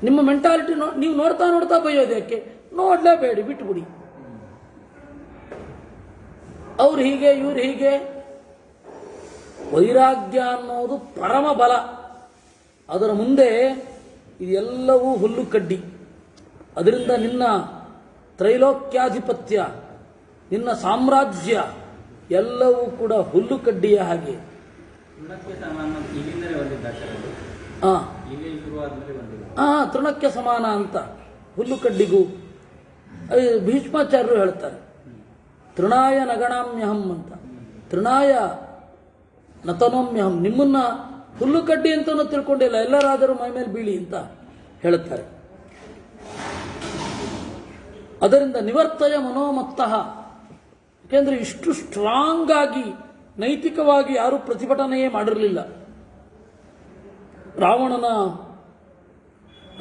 ನಿಮ್ಮ ಮೆಂಟಾಲಿಟಿ ನೀವು ನೋಡ್ತಾ ನೋಡ್ತಾ ಬೈಯೋದು ಯಾಕೆ? ನೋಡ್ಲೇಬೇಡಿ, ಬಿಟ್ಟುಬಿಡಿ. ಅವ್ರು ಹೀಗೆ, ಇವ್ರು ಹೀಗೆ. ವೈರಾಗ್ಯ ಅನ್ನೋದು ಪರಮ ಬಲ. ಅದರ ಮುಂದೆ ಇದೆಲ್ಲವೂ ಹುಲ್ಲು ಕಡ್ಡಿ. ಅದರಿಂದ ನಿನ್ನ ತ್ರೈಲೋಕ್ಯಾಧಿಪತ್ಯ, ನಿನ್ನ ಸಾಮ್ರಾಜ್ಯ ಎಲ್ಲವೂ ಕೂಡ ಹುಲ್ಲು ಕಡ್ಡಿಯ ಹಾಗೆ. ತೃಣಕ್ಕೆ ಸಮಾನ ಅಂತ ಹುಲ್ಲು ಕಡ್ಡಿಗೂ ಭೀಷ್ಮಾಚಾರ್ಯರು ಹೇಳ್ತಾರೆ. ತೃಣಾಯ ನಗಣಾಮ್ಯಹಂ ಅಂತ. ತೃಣಾಯ ನತನೋಮ್ಯಹಂ. ನಿಮ್ಮನ್ನ ಹುಲ್ಲು ಕಡ್ಡಿ ಅಂತ ತಿಳ್ಕೊಂಡಿಲ್ಲ, ಎಲ್ಲರಾದರೂ ಮೈ ಮೇಲೆ ಬೀಳಿ ಅಂತ ಹೇಳುತ್ತಾರೆ. ಅದರಿಂದ ನಿವರ್ತಯ ಮನೋಮತ್ತಃ. ಯಾಕೆಂದ್ರೆ ಇಷ್ಟು ಸ್ಟ್ರಾಂಗ್ ಆಗಿ ನೈತಿಕವಾಗಿ ಯಾರೂ ಪ್ರತಿಭಟನೆಯೇ ಮಾಡಿರಲಿಲ್ಲ.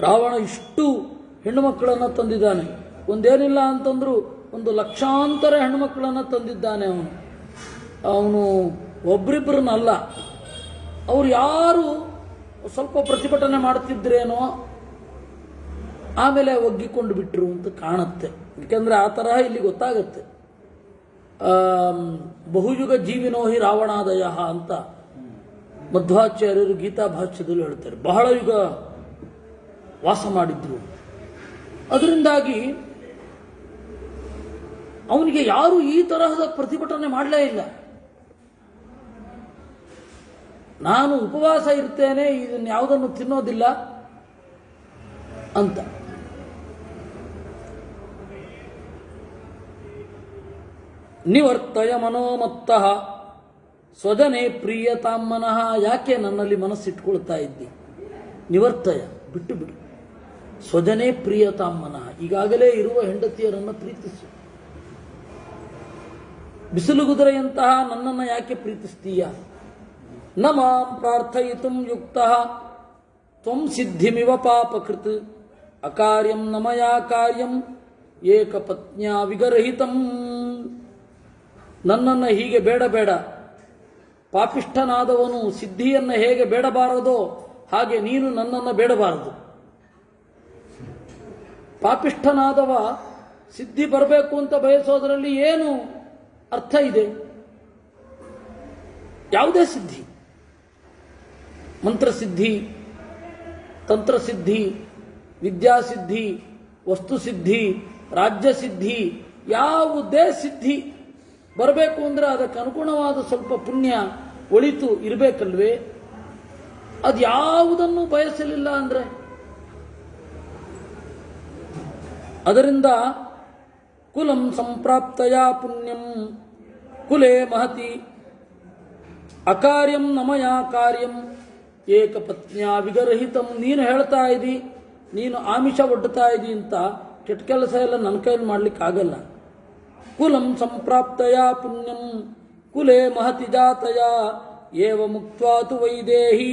ರಾವಣ ಇಷ್ಟು ಹೆಣ್ಣು ಮಕ್ಕಳನ್ನು ತಂದಿದ್ದಾನೆ. ಒಂದೇನಿಲ್ಲ ಅಂತಂದ್ರು 1 ಲಕ್ಷಾಂತರ ಹೆಣ್ಣು ಮಕ್ಕಳನ್ನು ತಂದಿದ್ದಾನೆ. ಅವನು ಒಬ್ರಿಬ್ಬರನ್ನಲ್ಲ. ಅವ್ರು ಯಾರು ಸ್ವಲ್ಪ ಪ್ರತಿಭಟನೆ ಮಾಡ್ತಿದ್ರೇನೋ ಆಮೇಲೆ ಒಗ್ಗಿಕೊಂಡು ಬಿಟ್ರು ಅಂತ ಕಾಣುತ್ತೆ. ಯಾಕೆಂದ್ರೆ ಆ ತರಹ ಇಲ್ಲಿ ಗೊತ್ತಾಗತ್ತೆ. ಬಹುಯುಗ ಜೀವಿನೋ ಹಿ ರಾವಣಾದಯ ಅಂತ ಮಧ್ವಾಚಾರ್ಯರು ಗೀತಾ ಭಾಷ್ಯದಲ್ಲಿ ಹೇಳ್ತಾರೆ. ಬಹಳ ಯುಗ ವಾಸ ಮಾಡಿದ್ರು. ಅದರಿಂದಾಗಿ ಅವನಿಗೆ ಯಾರು ಈ ತರಹದ ಪ್ರತಿಭಟನೆ ಮಾಡಲೇ ಇಲ್ಲ. ನಾನು ಉಪವಾಸ ಇರ್ತೇನೆ, ಇದನ್ನ ಯಾವುದನ್ನು ತಿನ್ನೋದಿಲ್ಲ ಅಂತ. ನಿವರ್ತಯ ಮನೋಮತ್ತಃ ಸ್ವಜನೇ ಪ್ರೀಯತಾಂ ಮನಃ. ಯಾಕೆ ನನ್ನಲ್ಲಿ ಮನಸ್ಸಿಟ್ಕೊಳ್ತಾ ಇದ್ದಿ? ನಿವರ್ತಯ, ಬಿಟ್ಟು ಬಿಡು. ಸ್ವಜನೇ ಪ್ರೀಯತಾಂ ಮನಃ. ಈಗಾಗಲೇ ಇರುವ ಹೆಂಡತಿಯರನ್ನು ಪ್ರೀತಿಸು. ಬಿಸಿಲುಗುದುರೆಯಂತಹ ನನ್ನನ್ನು ಯಾಕೆ ಪ್ರೀತಿಸ್ತೀಯ? ನ ಮಾಂ ಪ್ರಾರ್ಥಯಿತುಂ ಯುಕ್ತಃ ತ್ವಂ ಸಿದ್ಧಿಮಿವ ಪಾಪಕೃತ್ ಅಕಾರ್ಯಂ ನ ಮಯಾ ಕಾರ್ಯಂ ಏಕಪತ್ನ್ಯಾ ವಿಗರಹಿತಂ. ನನ್ನನ್ನು ಹೀಗೆ ಬೇಡ, ಪಾಪಿಷ್ಠನಾದವನು ಸಿದ್ಧಿಯನ್ನು ಹೇಗೆ ಬೇಡಬಾರದೋ ಹಾಗೆ ನೀನು ನನ್ನನ್ನು ಬೇಡಬಾರದು. ಪಾಪಿಷ್ಠನಾದವ ಸಿದ್ಧಿ ಬರಬೇಕು ಅಂತ ಬಯಸೋದರಲ್ಲಿ ಏನು ಅರ್ಥ ಇದೆ? ಯಾವುದೇ ಸಿದ್ಧಿ, ಮಂತ್ರಸಿದ್ಧಿ, ತಂತ್ರಸಿದ್ಧಿ, ವಿದ್ಯಾಸಿದ್ಧಿ, ವಸ್ತುಸಿದ್ಧಿ, ರಾಜ್ಯಸಿದ್ಧಿ, ಯಾವುದೇ ಸಿದ್ಧಿ ಬರಬೇಕು ಅಂದರೆ ಅದಕ್ಕೆ ಅನುಗುಣವಾದ ಸ್ವಲ್ಪ ಪುಣ್ಯ ಒಳಿತು ಇರಬೇಕಲ್ವೇ? ಅದು ಯಾವುದನ್ನು ಬಯಸಲಿಲ್ಲ ಅಂದರೆ ಅದರಿಂದ ಕುಲಂ ಸಂಪ್ರಾಪ್ತಯ ಪುಣ್ಯಂ ಕುಲೇ ಮಹತಿ ಅಕಾರ್ಯಂ ನಮಯ ಕಾರ್ಯಂ ಏಕಪತ್ನ್ಯಾ ವಿಗರಹಿತಂ. ನೀನು ಹೇಳ್ತಾ ಇದ್ದಿ, ನೀನು ಆಮಿಷ ಒಡ್ಡುತ್ತಾ ಇದ್ದಿ ಅಂತ ಕೆಟ್ಟ ಕೆಲಸ ಎಲ್ಲ ನನ್ನ ಕೈಯಲ್ಲಿ ಮಾಡಲಿಕ್ಕಾಗಲ್ಲ. ಕುಲಂ ಸಂಪ್ರಾಪ್ತಯ ಪುಣ್ಯಂ ಕುಲೇ ಮಹತಿ ಜಾತಯ ಏವ ಮುಕ್ತ್ವಾತು ವೈದೇಹಿ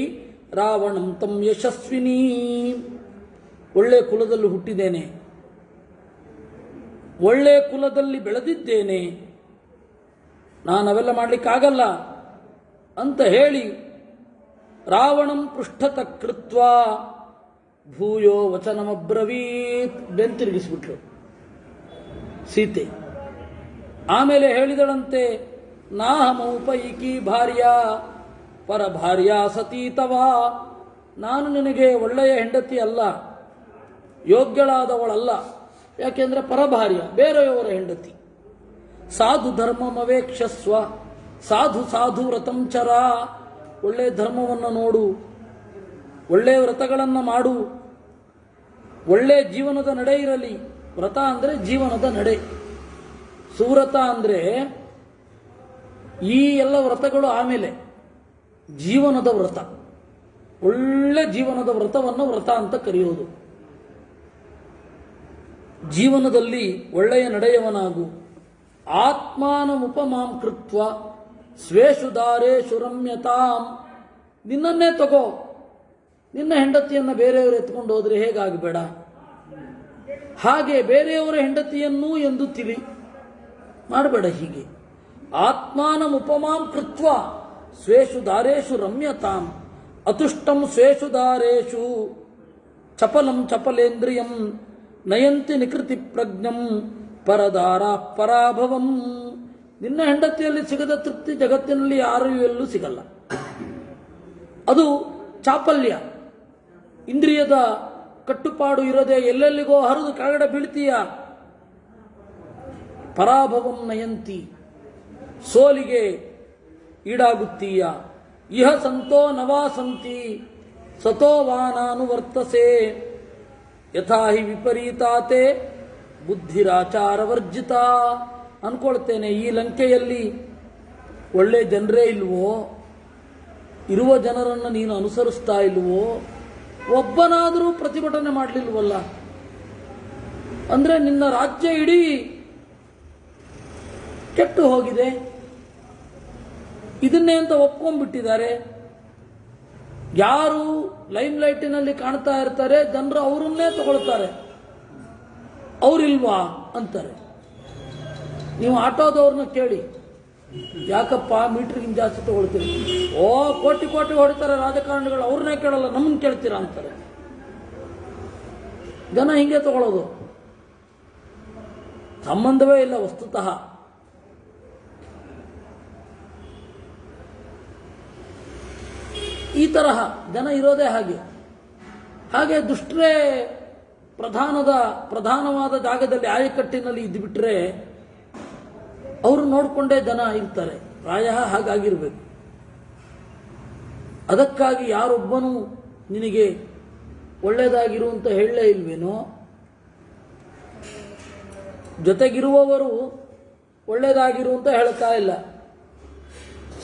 ರಾವಣಂ ತಂ ಯಶಸ್ವಿನಿ. ಒಳ್ಳೆ ಕುಲದಲ್ಲಿ ಹುಟ್ಟಿದ್ದೇನೆ, ಒಳ್ಳೆ ಕುಲದಲ್ಲಿ ಬೆಳೆದಿದ್ದೇನೆ, ನಾನವೆಲ್ಲ ಮಾಡಲಿಕ್ಕಾಗಲ್ಲ ಅಂತ ಹೇಳಿ ರಾವಣಂ ಪೃಷ್ಠತ ಕೃತ್ವ ಭೂಯೋ ವಚನಮಬ್ರವೀತ್ ಬೆಂತಿರುಗಿಸ್ಬಿಟ್ರು ಸೀತೆ. ಆಮೇಲೆ ಹೇಳಿದಳಂತೆ, ನಾಹಮೌಪೈಕಿ ಭಾರ್ಯ ಪರಭಾರ್ಯ ಸತೀತವ. ನಾನು ನಿನಗೆ ಒಳ್ಳೆಯ ಹೆಂಡತಿ ಅಲ್ಲ, ಯೋಗ್ಯಳಾದವಳಲ್ಲ. ಯಾಕೆಂದ್ರೆ ಪರಭಾರ್ಯ, ಬೇರೆಯವರ ಹೆಂಡತಿ. ಸಾಧು ಧರ್ಮಮವೇಕ್ಷಸ್ವ ಸಾಧು ಸಾಧು ವ್ರತಂಚರ. ಒಳ್ಳೆಯ ಧರ್ಮವನ್ನು ನೋಡು, ಒಳ್ಳೆಯ ವ್ರತಗಳನ್ನು ಮಾಡು, ಒಳ್ಳೆಯ ಜೀವನದ ನಡೆ ಇರಲಿ. ವ್ರತ ಅಂದರೆ ಜೀವನದ ನಡೆ, ಸುವ್ರತ ಅಂದರೆ ಈ ಎಲ್ಲ ವ್ರತಗಳು ಆಮೇಲೆ ಜೀವನದ ವ್ರತ. ಒಳ್ಳೆ ಜೀವನದ ವ್ರತವನ್ನು ವ್ರತ ಅಂತ ಕರೆಯೋದು. ಜೀವನದಲ್ಲಿ ಒಳ್ಳೆಯ ನಡೆಯವನಾಗು. ಆತ್ಮಾನಮುಪಮಾಂ ಕೃತ್ವ ಸ್ವೇಷು ದಾರೇಷು ರಮ್ಯತಾಂ. ನಿನ್ನನ್ನೇ ತಗೋ, ನಿನ್ನ ಹೆಂಡತಿಯನ್ನು ಬೇರೆಯವರು ಎತ್ಕೊಂಡು ಹೋದ್ರೆ ಹೇಗಾಗಬೇಡ, ಹಾಗೆ ಬೇರೆಯವರ ಹೆಂಡತಿಯನ್ನೂ ಎಂದು ತಿಳಿ ಮಾಡಬೇಡ. ಹೀಗೆ ಆತ್ಮಾನಮುಪಮಾಂ ಕೃತ್ವ ಸ್ವೇಷು ದಾರೇಷು ರಮ್ಯತಾಂ ಅತುಷ್ಟಂ ಸ್ವೇಷು ದಾರೇಷು ಚಪಲಂ ಚಪಲೇಂದ್ರಿಯಂ ನಯಂತಿ ನಿಕೃತಿ ಪ್ರಜ್ಞಂ ಪರದಾರ ಪರಾಭವಂ. ನಿನ್ನ ಹೆಂಡತಿಯಲ್ಲಿ ಸಿಗದ ತೃಪ್ತಿ ಜಗತ್ತಿನಲ್ಲಿ ಯಾರು ಎಲ್ಲೂ ಸಿಗಲ್ಲ. ಅದು ಚಾಪಲ್ಯ, ಇಂದ್ರಿಯದ ಕಟ್ಟುಪಾಡು ಇರದೆ ಎಲ್ಲೆಲ್ಲಿಗೋ ಹರಿದು ಕೆಳಗಡೆ ಬೀಳ್ತೀಯ. ಪರಾಭವಂ ನಯಂತಿ, ಸೋಲಿಗೆ ಈಡಾಗುತ್ತೀಯ. ಇಹ ಸಂತೋ ನವಾಸಂತಿ ಸತೋ ವಾನಾನುವರ್ತಸೆ ಯಥಾ ಹಿ ವಿಪರೀತಾತೆ ಬುದ್ಧಿರಾಚಾರವರ್ಜಿತ. ಅನ್ಕೊಳ್ತೇನೆ, ಈ ಲಂಕೆಯಲ್ಲಿ ಒಳ್ಳೆ ಜನರೇ ಇಲ್ವೋ? ಇರುವ ಜನರನ್ನು ನೀನು ಅನುಸರಿಸ್ತಾ ಇಲ್ವೋ? ಒಬ್ಬನಾದರೂ ಪ್ರತಿಭಟನೆ ಮಾಡಲಿಲ್ವಲ್ಲ? ಅಂದ್ರೆ ನಿನ್ನ ರಾಜ್ಯ ಇಡೀ ಕೆಟ್ಟು ಹೋಗಿದೆ. ಇದನ್ನೇ ಅಂತ ಒಪ್ಕೊಂಡ್ಬಿಟ್ಟಿದ್ದಾರೆ. ಯಾರು ಲೈಮ್ ಲೈಟಿನಲ್ಲಿ ಕಾಣ್ತಾ ಇರ್ತಾರೆ ಜನರು ಅವರನ್ನೇ ತಗೊಳ್ತಾರೆ, ಅವರಿಲ್ವಾ ಅಂತಾರೆ. ನೀವು ಆಟೋದವ್ರನ್ನ ಕೇಳಿ, ಯಾಕಪ್ಪ ಮೀಟರ್ಗಿಂತ ಜಾಸ್ತಿ ತಗೊಳ್ತೀರಿ? ಓ ಕೋಟಿ ಕೋಟಿ ಹೊಡಿತಾರೆ ರಾಜಕಾರಣಿಗಳು, ಅವ್ರನ್ನೇ ಕೇಳಲ್ಲ, ನಮ್ಮನ್ನ ಕೇಳ್ತೀರಾ ಅಂತಾರೆ. ಜನ ಹಿಂಗೆ ತಗೊಳ್ಳೋದು, ಸಂಬಂಧವೇ ಇಲ್ಲ ವಸ್ತುತಃ. ಈ ತರಹ ಜನ ಇರೋದೇ ಹಾಗೆ. ಹಾಗೆ ದುಷ್ಟರೇ ಪ್ರಧಾನವಾದ ಜಾಗದಲ್ಲಿ ಆಯಕಟ್ಟಿನಲ್ಲಿ ಇದ್ದುಬಿಟ್ರೆ ಅವರು ನೋಡಿಕೊಂಡೇ ಜನ ಇರ್ತಾರೆ. ಪ್ರಾಯ ಹಾಗಾಗಿರ್ಬೇಕು. ಅದಕ್ಕಾಗಿ ಯಾರೊಬ್ಬನೂ ನಿನಗೆ ಒಳ್ಳೆಯದಾಗಿರು ಅಂತ ಹೇಳಲೇ ಇಲ್ವೇನೋ? ಜೊತೆಗಿರುವವರು ಒಳ್ಳೆಯದಾಗಿರು ಅಂತ ಹೇಳ್ತಾ ಇಲ್ಲ.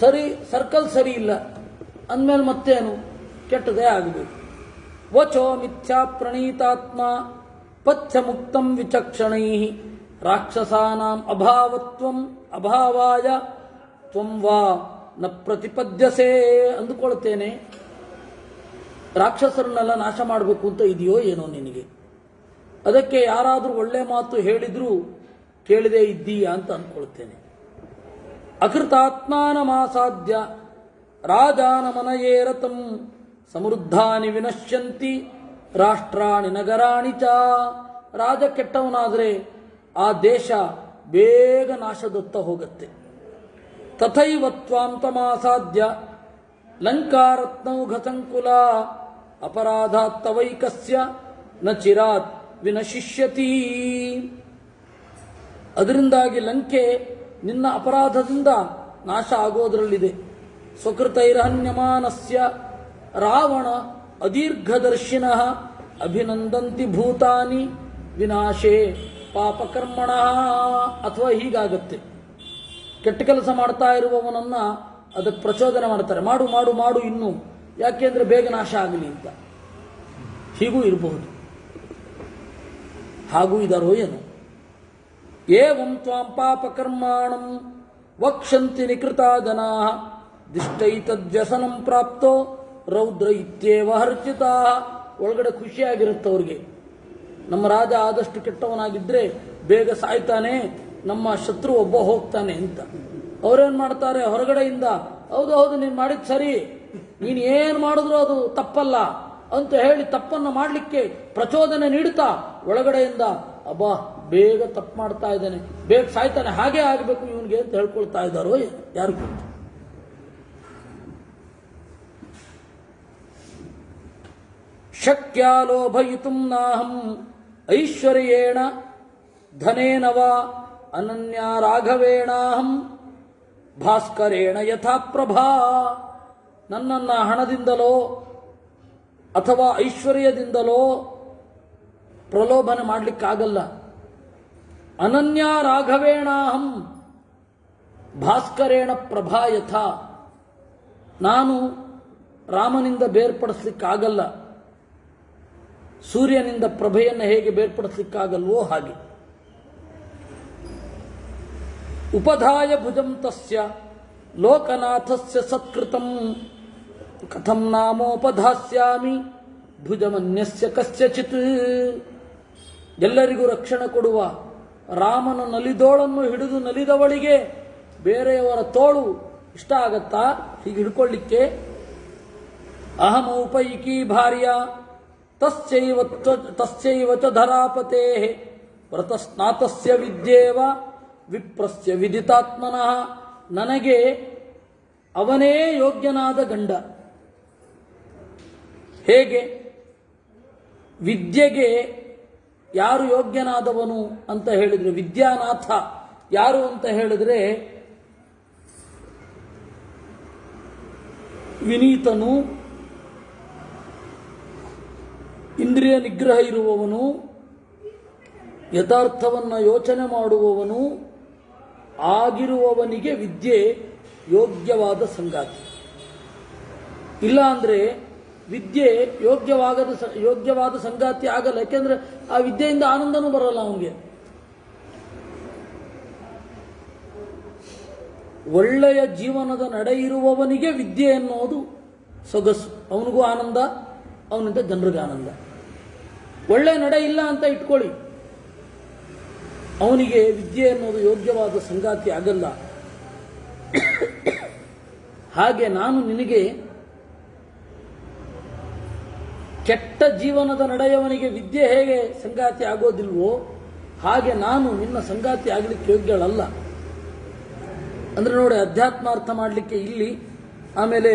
ಸರಿ, ಸರ್ಕಲ್ ಸರಿ ಇಲ್ಲ ಅಂದಮೇಲೆ ಮತ್ತೇನು? ಕೆಟ್ಟದೇ ಆಗಬೇಕು. ವಚೋ ಮಿಥ್ಯಾ ಪ್ರಣೀತಾತ್ಮ ಪಥ್ಯ ಮುಕ್ತಂ ವಿಚಕ್ಷಣೈ ರಾಕ್ಷಸಾನಾಂ ಅಭಾವತ್ವಂ ಅಭಾವಾಯ ತ್ವಂ ವಾ ನ ಪ್ರತಿಪದ್ಯಸೇ. ಅಂದುಕೊಳ್ತೇನೆ, ರಾಕ್ಷಸರನ್ನೆಲ್ಲ ನಾಶ ಮಾಡಬೇಕು ಅಂತ ಇದೆಯೋ ಏನೋ ನಿನಗೆ. ಅದಕ್ಕೆ ಯಾರಾದರೂ ಒಳ್ಳೆ ಮಾತು ಹೇಳಿದ್ರೂ ಕೇಳದೇ ಇದ್ದೀಯಾ ಅಂತ ಅಂದ್ಕೊಳ್ತೇನೆ. ಅಕೃತಾತ್ಮಾನಮಾಸಾಧ್ಯ ರಾಜಾನಮನಯೇರತಂ ಸಮೃದ್ಧಾನಿ ವಿನಶ್ಯಂತಿ ರಾಷ್ಟ್ರಾಣಿ ನಗರಾಣಿ ಚ. ರಾಜ ಕೆಟ್ಟವನಾದರೆ ಆ ದೇಶ ಬೇಗ ನಾಶದತ್ತ ಹೋಗುತ್ತೆ. ತಥೈವ ತ್ವಾಂ ತಮಾಸಾದ್ಯ ಲಂಕಾರತ್ನೌಘ ಸಂಕುಲ ಅಪರಾಧಾತ್ತವೈಕಸ್ಯ ನ ಚಿರಾತ್ ವಿನಶಿಷ್ಯತಿ. ಅದರಿಂದಾಗಿ ಲಂಕೆ ನಿನ್ನ ಅಪರಾಧದಿಂದ ನಾಶ ಆಗೋದರಲ್ಲಿದೆ. ಸ್ವಕೃತೈರಹನ್ಯಮಾನಸ್ಯ ರಾವಣ ಅದೀರ್ಘದರ್ಶಿನಃ ಅಭಿನಂದಂತಿ ಭೂತಾನಿ ವಿನಾಶೇ ಪಾಪಕರ್ಮಣ. ಅಥವಾ ಹೀಗಾಗತ್ತೆ, ಕೆಟ್ಟ ಕೆಲಸ ಮಾಡ್ತಾ ಇರುವವನನ್ನ ಅದಕ್ಕೆ ಪ್ರಚೋದನೆ ಮಾಡ್ತಾರೆ, ಮಾಡು ಮಾಡು ಮಾಡು ಇನ್ನು, ಯಾಕೆಂದ್ರೆ ಬೇಗ ನಾಶ ಆಗಲಿ ಅಂತ. ಹೀಗೂ ಇರಬಹುದು. ಹಾಗೂ ಇದರೋ ಏನು. ಏವಂ ತ್ವಾಂ ಪಾಪಕರ್ಮಾಣಂ ವಕ್ಷಂತಿ ನಿಕೃತಾ ಜನಾ ದಿಷ್ಟೈತದ್ವ್ಯಸನಂ ಪ್ರಾಪ್ತೋ ರೌದ್ರ ಇತ್ಯೇವ ಹರ್ಚಿತಾ. ಒಳಗಡೆ ಖುಷಿಯಾಗಿರುತ್ತೆ ಅವ್ರಿಗೆ, ನಮ್ಮ ರಾಜ ಆದಷ್ಟು ಕೆಟ್ಟವನಾಗಿದ್ರೆ ಬೇಗ ಸಾಯ್ತಾನೆ, ನಮ್ಮ ಶತ್ರು ಒಬ್ಬ ಹೋಗ್ತಾನೆ ಅಂತ. ಅವರೇನ್ ಮಾಡ್ತಾರೆ ಹೊರಗಡೆಯಿಂದ, ಹೌದು ಹೌದು ನೀನು ಮಾಡಿದ್ ಸರಿ, ನೀನು ಏನು ಮಾಡಿದ್ರು ಅದು ತಪ್ಪಲ್ಲ ಅಂತ ಹೇಳಿ ತಪ್ಪನ್ನು ಮಾಡಲಿಕ್ಕೆ ಪ್ರಚೋದನೆ ನೀಡುತ್ತಾ ಒಳಗಡೆಯಿಂದ ಅಬ್ಬಾ ಬೇಗ ತಪ್ಪು ಮಾಡ್ತಾ ಇದ್ದಾನೆ, ಬೇಗ ಸಾಯ್ತಾನೆ, ಹಾಗೆ ಆಗಬೇಕು ಇವನಿಗೆ ಅಂತ ಹೇಳ್ಕೊಳ್ತಾ ಇದ್ದಾರೋ ಯಾರು ಗೊತ್ತು. ಶಕ್ಯಾಲೋಭಯಿತುಂ ನಾಹಂ ಐಶ್ವರ್ಯೇಣ ಧನೇನ ವಾ ಅನನ್ಯ ರಾಘವೇಣಾಹಂ ಭಾಸ್ಕರೇಣ ಯಥಾ ಪ್ರಭಾ. ನನ್ನನ್ನು ಹಣದಿಂದಲೋ ಅಥವಾ ಐಶ್ವರ್ಯದಿಂದಲೋ ಪ್ರಲೋಭನೆ ಮಾಡಲಿಕ್ಕಾಗಲ್ಲ. ಅನನ್ಯ ರಾಘವೇಣಾಹಂ ಭಾಸ್ಕರೇಣ ಪ್ರಭಾ ಯಥಾ. ನಾನು ರಾಮನಿಂದ ಬೇರ್ಪಡಿಸ್ಲಿಕ್ಕಾಗಲ್ಲ, ಸೂರ್ಯನಿಂದ ಪ್ರಭೆಯನ್ನು ಹೇಗೆ ಬೇರ್ಪಡಿಸಲಿಕ್ಕಾಗಲ್ವೋ ಹಾಗೆ. ಉಪಧಾಯ ಭುಜಂ ತಸ್ಯ ಲೋಕನಾಥಸ್ಯ ಸತ್ಕೃತಂ ಕಥಂ ನಾಮೋಪಧಾಸ್ಯಾಮಿ ಭುಜಮನ್ಯಸ್ಯ ಕಸ್ಯಚಿತ್. ಎಲ್ಲರಿಗೂ ರಕ್ಷಣೆ ಕೊಡುವ ರಾಮನ ನಲಿದೋಳನ್ನು ಹಿಡಿದು ನಲಿದವಳಿಗೆ ಬೇರೆಯವರ ತೋಳು ಇಷ್ಟ ಆಗತ್ತಾ ಹೀಗೆ ಹಿಡ್ಕೊಳ್ಳಿಕ್ಕೆ? ಅಹಮೌಪೈಕಿ ಭಾರ್ಯ ತಸ್ಯೈವ ಚ ಧರಾಪತೆ ವ್ರತಸ್ನಾತಸ್ಯ ವಿದ್ಯೇವ ವಿಪ್ರಸ್ಯ ವಿದಿತಾತ್ಮನಃ. ನನಗೆ ಅವನೇ ಯೋಗ್ಯನಾದ ಗಂಡ. ಹೇಗೆ? ವಿದ್ಯೆಗೆ ಯಾರು ಯೋಗ್ಯನಾದವನು ಅಂತ ಹೇಳಿದ್ರೆ, ವಿದ್ಯಾನಾಥ ಯಾರು ಅಂತ ಹೇಳಿದ್ರೆ, ವಿನೀತನು, ಇಂದ್ರಿಯ ನಿಗ್ರಹ ಇರುವವನು, ಯಥಾರ್ಥವನ್ನು ಯೋಚನೆ ಮಾಡುವವನು ಆಗಿರುವವನಿಗೆ ವಿದ್ಯೆ ಯೋಗ್ಯವಾದ ಸಂಗಾತಿ. ಇಲ್ಲ ಅಂದ್ರೆ ವಿದ್ಯೆ ಯೋಗ್ಯವಾದ ಸಂಗಾತಿ ಆಗಲ್ಲ. ಯಾಕೆಂದ್ರೆ ಆ ವಿದ್ಯೆಯಿಂದ ಆನಂದನೂ ಬರಲ್ಲ ಅವನಿಗೆ. ಒಳ್ಳೆಯ ಜೀವನದ ನಡೆ ಇರುವವನಿಗೆ ವಿದ್ಯೆ ಎನ್ನುವುದು ಸೊಗಸು. ಅವನಿಗೂ ಆನಂದ, ಅವನಿಂದ ಜನರಿಗೆ ಆನಂದ. ಒಳ್ಳೆಯ ನಡೆ ಇಲ್ಲ ಅಂತ ಇಟ್ಕೊಳ್ಳಿ, ಅವನಿಗೆ ವಿದ್ಯೆ ಎನ್ನುವುದು ಯೋಗ್ಯವಾದ ಸಂಗಾತಿ ಆಗಲ್ಲ. ಹಾಗೆ ನಾನು ನಿನಗೆ ಕೆಟ್ಟ ಜೀವನದ ನಡೆಯವನಿಗೆ ವಿದ್ಯೆ ಹೇಗೆ ಸಂಗಾತಿ ಆಗೋದಿಲ್ವೋ ಹಾಗೆ ನಾನು ನಿನ್ನ ಸಂಗಾತಿ ಆಗಲಿಕ್ಕೆ ಯೋಗ್ಯಳಲ್ಲ. ಅಂದ್ರೆ ನೋಡಿ, ಅಧ್ಯಾತ್ಮಾರ್ಥ ಮಾಡಲಿಕ್ಕೆ ಇಲ್ಲಿ, ಆಮೇಲೆ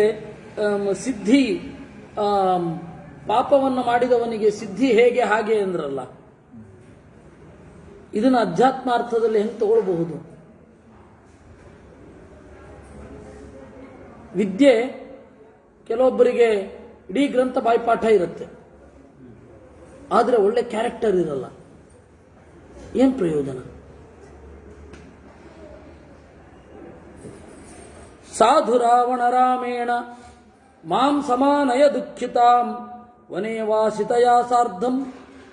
ಸಿದ್ಧಿ, ಪಾಪವನ್ನು ಮಾಡಿದವನಿಗೆ ಸಿದ್ಧಿ ಹೇಗೆ ಹಾಗೆ ಅಂದ್ರಲ್ಲ, ಇದನ್ನು ಅಧ್ಯಾತ್ಮಾರ್ಥದಲ್ಲಿ ಹೆಂಗೆ ತಗೊಳ್ಬಹುದು? ವಿದ್ಯೆ ಕೆಲವೊಬ್ಬರಿಗೆ ಇಡೀ ಗ್ರಂಥ ಬಾಯ್ಪಾಠ ಇರುತ್ತೆ, ಆದರೆ ಒಳ್ಳೆ ಕ್ಯಾರೆಕ್ಟರ್ ಇರಲ್ಲ. ಏನ್ ಪ್ರಯೋಜನ? ಸಾಧು ರಾವಣ ರಾಮೇಣ ಮಾಂ ಸಮಾನಯ ದುಃಖಿತಾಂ ವನೇ ವಾಸಿತಯಾ ಸಾರ್ಧಂ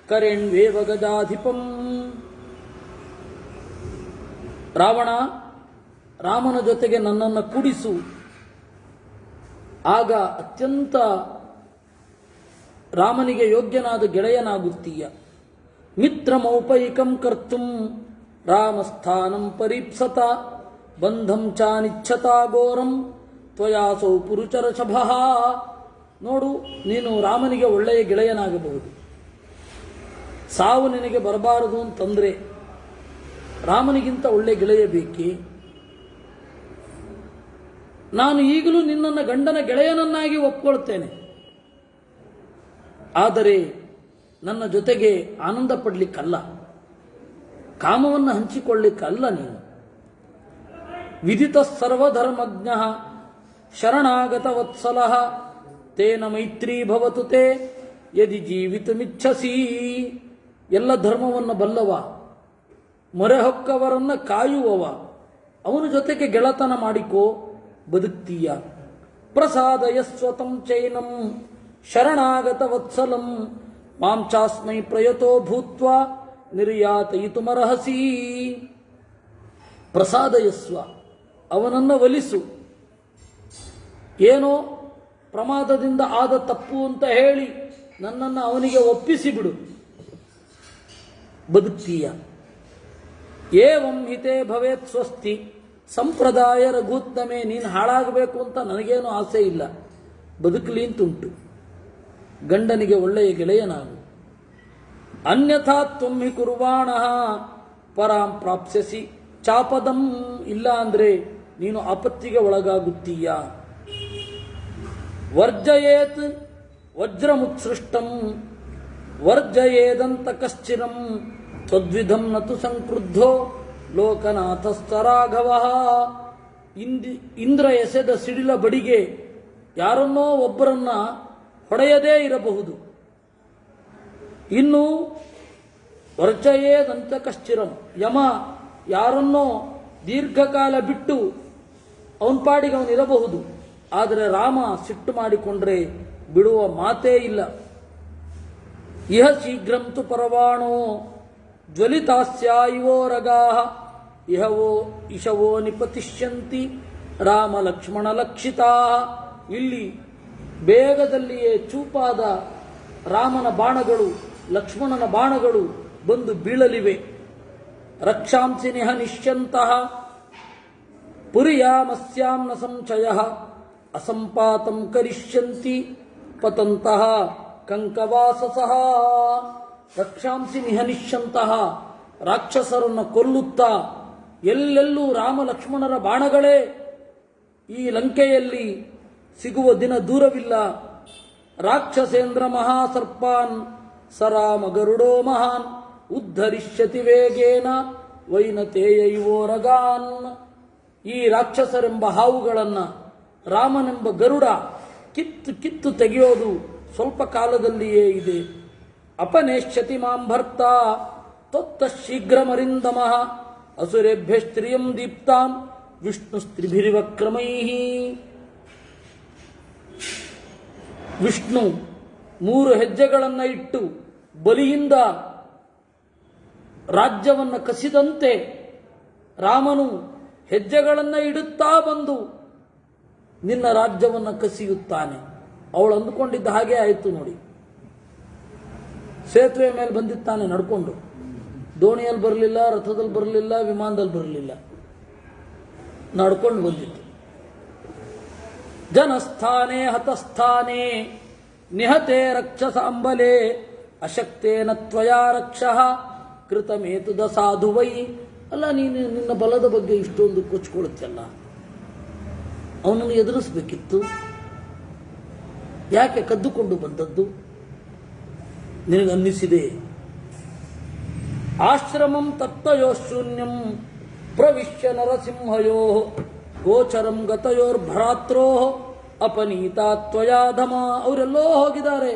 ಕರೆಣ್ವೇವ ಗಜಾಧಿಪಂ. ರಾವಣ, ರಾಮನ ಜೊತೆಗೆ ನನ್ನನ್ನು ಕೂಡಿಸು, ಆಗ ಅತ್ಯಂತ ರಾಮನಿಗೆ ಯೋಗ್ಯನಾದ ಗೆಳೆಯನಾಗುತ್ತೀಯ. ಮಿತ್ರಮೌಪೈಕಂ ಕರ್ತುಂ ರಾಮಸ್ಥಾನಂ ಪರೀಪ್ಸತ ಬಂಧಂ ಚಾನಿಚ್ಛತಾ ಘೋರಂ ತ್ವಯಾಸೌ ಪುರುಚರಷಭಃ. ನೋಡು, ನೀನು ರಾಮನಿಗೆ ಒಳ್ಳೆಯ ಗೆಳೆಯನಾಗಬಹುದು, ಸಾವು ನಿನಗೆ ಬರಬಾರದು ಅಂತಂದ್ರೆ ರಾಮನಿಗಿಂತ ಒಳ್ಳೆ ಗೆಳೆಯ ಬೇಕೇ? ನಾನು ಈಗಲೂ ನಿನ್ನನ್ನು ಗಂಡನ ಗೆಳೆಯನನ್ನಾಗಿ ಒಪ್ಕೊಳ್ತೇನೆ, ಆದರೆ ನನ್ನ ಜೊತೆಗೆ ಆನಂದ ಪಡ್ಲಿಕ್ಕಲ್ಲ, ಕಾಮವನ್ನು ಹಂಚಿಕೊಳ್ಳಿಕ್ಕಲ್ಲ. ನೀನು ವಿದಿತ ಸರ್ವಧರ್ಮಜ್ಞ ಶರಣಾಗತ ವತ್ಸಲ ತೇನ ಮೈತ್ರಿ ಭವತು ತೇ ಯದಿ ಜೀವಿತಮಿಚ್ಛಸಿ. ಎಲ್ಲ ಧರ್ಮವನ್ನು ಬಲ್ಲವ, ಮೊರೆಹೊಕ್ಕವರನ್ನ ಕಾಯುವವ, ಅವನ ಜೊತೆಗೆ ಗೆಳತನ ಮಾಡಿಕೋ, ಬದುಕ್ತೀಯ. ಪ್ರಸಾದಯಸ್ವತಂ ಚೈನಂ ಶರಣಾಗತ ವತ್ಸಲಂ ಮಾಂ ಚಾಸ್ಮೈ ಪ್ರಯತೋ ಭೂತ್ವ ನಿರ್ಯಾತಯಿತುಮರ್ಹಸಿ. ಪ್ರಸಾದಯಸ್ವ, ಅವನನ್ನು ಒಲಿಸು. ಏನೋ ಪ್ರಮಾದದಿಂದ ಆದ ತಪ್ಪು ಅಂತ ಹೇಳಿ ನನ್ನನ್ನು ಅವನಿಗೆ ಒಪ್ಪಿಸಿಬಿಡು, ಬದುಕ್ತೀಯ. ಏವಂ ಹಿತೇ ಭವೇತ್ ಸ್ವಸ್ತಿ ಸಂಪ್ರದಾಯ ರಘೂತ್ತಮೆ. ನೀನು ಹಾಳಾಗಬೇಕು ಅಂತ ನನಗೇನು ಆಸೆ ಇಲ್ಲ, ಬದುಕಲಿ ಅಂತುಂಟು. ಗಂಡನಿಗೆ ಒಳ್ಳೆಯ ಗೆಳೆಯನಾಗು. ಅನ್ಯಥಾ ತ್ವಮ್ಮಿ ಕುರ್ವಾಣ ಪರಾಂ ಪ್ರಾಪ್ಸ್ಯಸಿ ಚಾಪದಂ. ಇಲ್ಲ ಅಂದ್ರೆ ನೀನು ಆಪತ್ತಿಗೆ ಒಳಗಾಗುತ್ತೀಯ. ವರ್ಜಯೇತ್ ವಜ್ರಮುತ್ಸೃಷ್ಟಂ ವರ್ಜಯೇದಂತ ಕಶ್ಚಿರಂ ತ್ವದ್ವಿಧಂ ನತು ಸಂಕ್ರುದ್ಧೋ ಲೋಕನಾಥಸ್ಥರಾಘವ. ಇಂದ್ರ ಎಸೆದ ಸಿಡಿಲ ಬಡಿಗೆ ಯಾರನ್ನೋ ಒಬ್ಬರನ್ನ ಹೊಡೆಯದೇ ಇರಬಹುದು. ಇನ್ನು ವರ್ಜಯೇದಂತ ಕಶ್ಚಿರಂ, ಯಮ ಯಾರನ್ನೋ ದೀರ್ಘಕಾಲ ಬಿಟ್ಟು ಅವನ ಪಾಡಿಗೆ ಅವನಿರಬಹುದು, ಆದರೆ ರಾಮ ಸಿಟ್ಟು ಮಾಡಿಕೊಂಡ್ರೆ ಬಿಡುವ ಮಾತೇ ಇಲ್ಲ. ಇಹ ಶೀಘ್ರಂ ತು ಪರವಾಣೋ ಜ್ವಲಿತಾಸ್ಯಾ ಇವೋ ರಗಾ ಇಹವೋ ಇಶವೋ ನಿಪತಿಷ್ಯಂತಿ ರಾಮ ಲಕ್ಷ್ಮಣ ಲಕ್ಷಿತಾ. ಇಲ್ಲಿ ಬೇಗದಲ್ಲಿಯೇ ಚೂಪಾದ ರಾಮನ ಬಾಣಗಳು, ಲಕ್ಷ್ಮಣನ ಬಾಣಗಳು ಬಂದು ಬೀಳಲಿವೆ. ರಕ್ಷಾಂಸಿ ನಿಹ ನಿಶ್ಯಂತಃ ಪುರಿಯಾಮಸ್ಯಾಂ ನ ಸಂಶಯ ಅಸಂಪಾತಂ ಕರಿಷ್ಯಂತಿ ಪತಂತಹ ಕಂಕವಾಸಸಃ. ರಕ್ಷಾಂಸಿ ನಿಹನಿಷ್ಯಂತಹ, ರಾಕ್ಷಸರನ್ನು ಕೊಲ್ಲುತ್ತಾ ಎಲ್ಲೆಲ್ಲೂ ರಾಮ ಲಕ್ಷ್ಮಣರ ಬಾಣಗಳೇ ಈ ಲಂಕೆಯಲ್ಲಿ ಸಿಗುವ ದಿನ ದೂರವಿಲ್ಲ. ರಾಕ್ಷಸೇಂದ್ರ ಮಹಾಸರ್ಪಾನ್ ಸರಾಮ ಗರುಡೋ ಮಹಾನ್ ಉದ್ಧರಿಷ್ಯತಿ ವೇಗೇನ ವೈನತೇಯೈವೋ ರಗಾನ್. ಈ ರಾಕ್ಷಸರೆಂಬ ಹಾವುಗಳನ್ನ ರಾಮನೆಂಬ ಗರುಡ ಕಿತ್ತು ಕಿತ್ತು ತೆಗೆಯೋದು ಸ್ವಲ್ಪ ಕಾಲದಲ್ಲಿಯೇ ಇದೆ. ಅಪನೇಷ್ಯತಿ ಮಾಂ ಭರ್ತ ತೊತ್ತ ಶೀಘ್ರಮರಿಂದಮಃ ಅಸುರೇಭ್ಯ ಸ್ತ್ರಿಯಂ ದೀಪ್ತಾಂ ವಿಷ್ಣು ಸ್ತ್ರಿಭಿರಿವಕ್ರಮೈ. ವಿಷ್ಣು 3 ಹೆಜ್ಜೆಗಳನ್ನು ಇಟ್ಟು ಬಲಿಯಿಂದ ರಾಜ್ಯವನ್ನು ಕಸಿದಂತೆ ರಾಮನು ಹೆಜ್ಜೆಗಳನ್ನು ಇಡುತ್ತಾ ಬಂದು ನಿನ್ನ ರಾಜ್ಯವನ್ನು ಕಸಿಯುತ್ತಾನೆ. ಅವಳು ಅಂದುಕೊಂಡಿದ್ದ ಹಾಗೆ ಆಯಿತು ನೋಡಿ. ಸೇತುವೆ ಮೇಲೆ ಬಂದಿತ್ತಾನೆ ನಡ್ಕೊಂಡು, ದೋಣಿಯಲ್ಲಿ ಬರಲಿಲ್ಲ, ರಥದಲ್ಲಿ ಬರಲಿಲ್ಲ, ವಿಮಾನದಲ್ಲಿ ಬರಲಿಲ್ಲ, ನಡ್ಕೊಂಡು ಬಂದಿತ್ತು. ಜನಸ್ಥಾನೇ ಹತಸ್ಥಾನೇ ನಿಹತೆ ರಕ್ಷಸ ಅಂಬಲೆ ಅಶಕ್ತೇನ ತ್ವಯಾ ರಕ್ಷಃ ಕೃತಮೇತುದ ಸಾಧುವೈ. ಅಲ್ಲ, ನೀನು ನಿನ್ನ ಬಲದ ಬಗ್ಗೆ ಇಷ್ಟೊಂದು ಕೊಚ್ಕೊಳ್ಳುತ್ತಲ್ಲ, ಅವನನ್ನು ಎದುರಿಸಬೇಕಿತ್ತು. ಯಾಕೆ ಕದ್ದುಕೊಂಡು ಬಂದದ್ದು? ನಿನಗನ್ನಿಸಿದೆ. ಆಶ್ರಮಂ ತತ್ತಯೋ ಶೂನ್ಯಂ ಪ್ರವಿಶ್ಯ ನರಸಿಂಹಯೋ ಗೋಚರಂ ಗತಯೋರ್ಭ್ರಾತ್ರೋ ಅಪನೀತಾ ತ್ವಯಾಧಮ. ಅವರೆಲ್ಲೋ ಹೋಗಿದ್ದಾರೆ,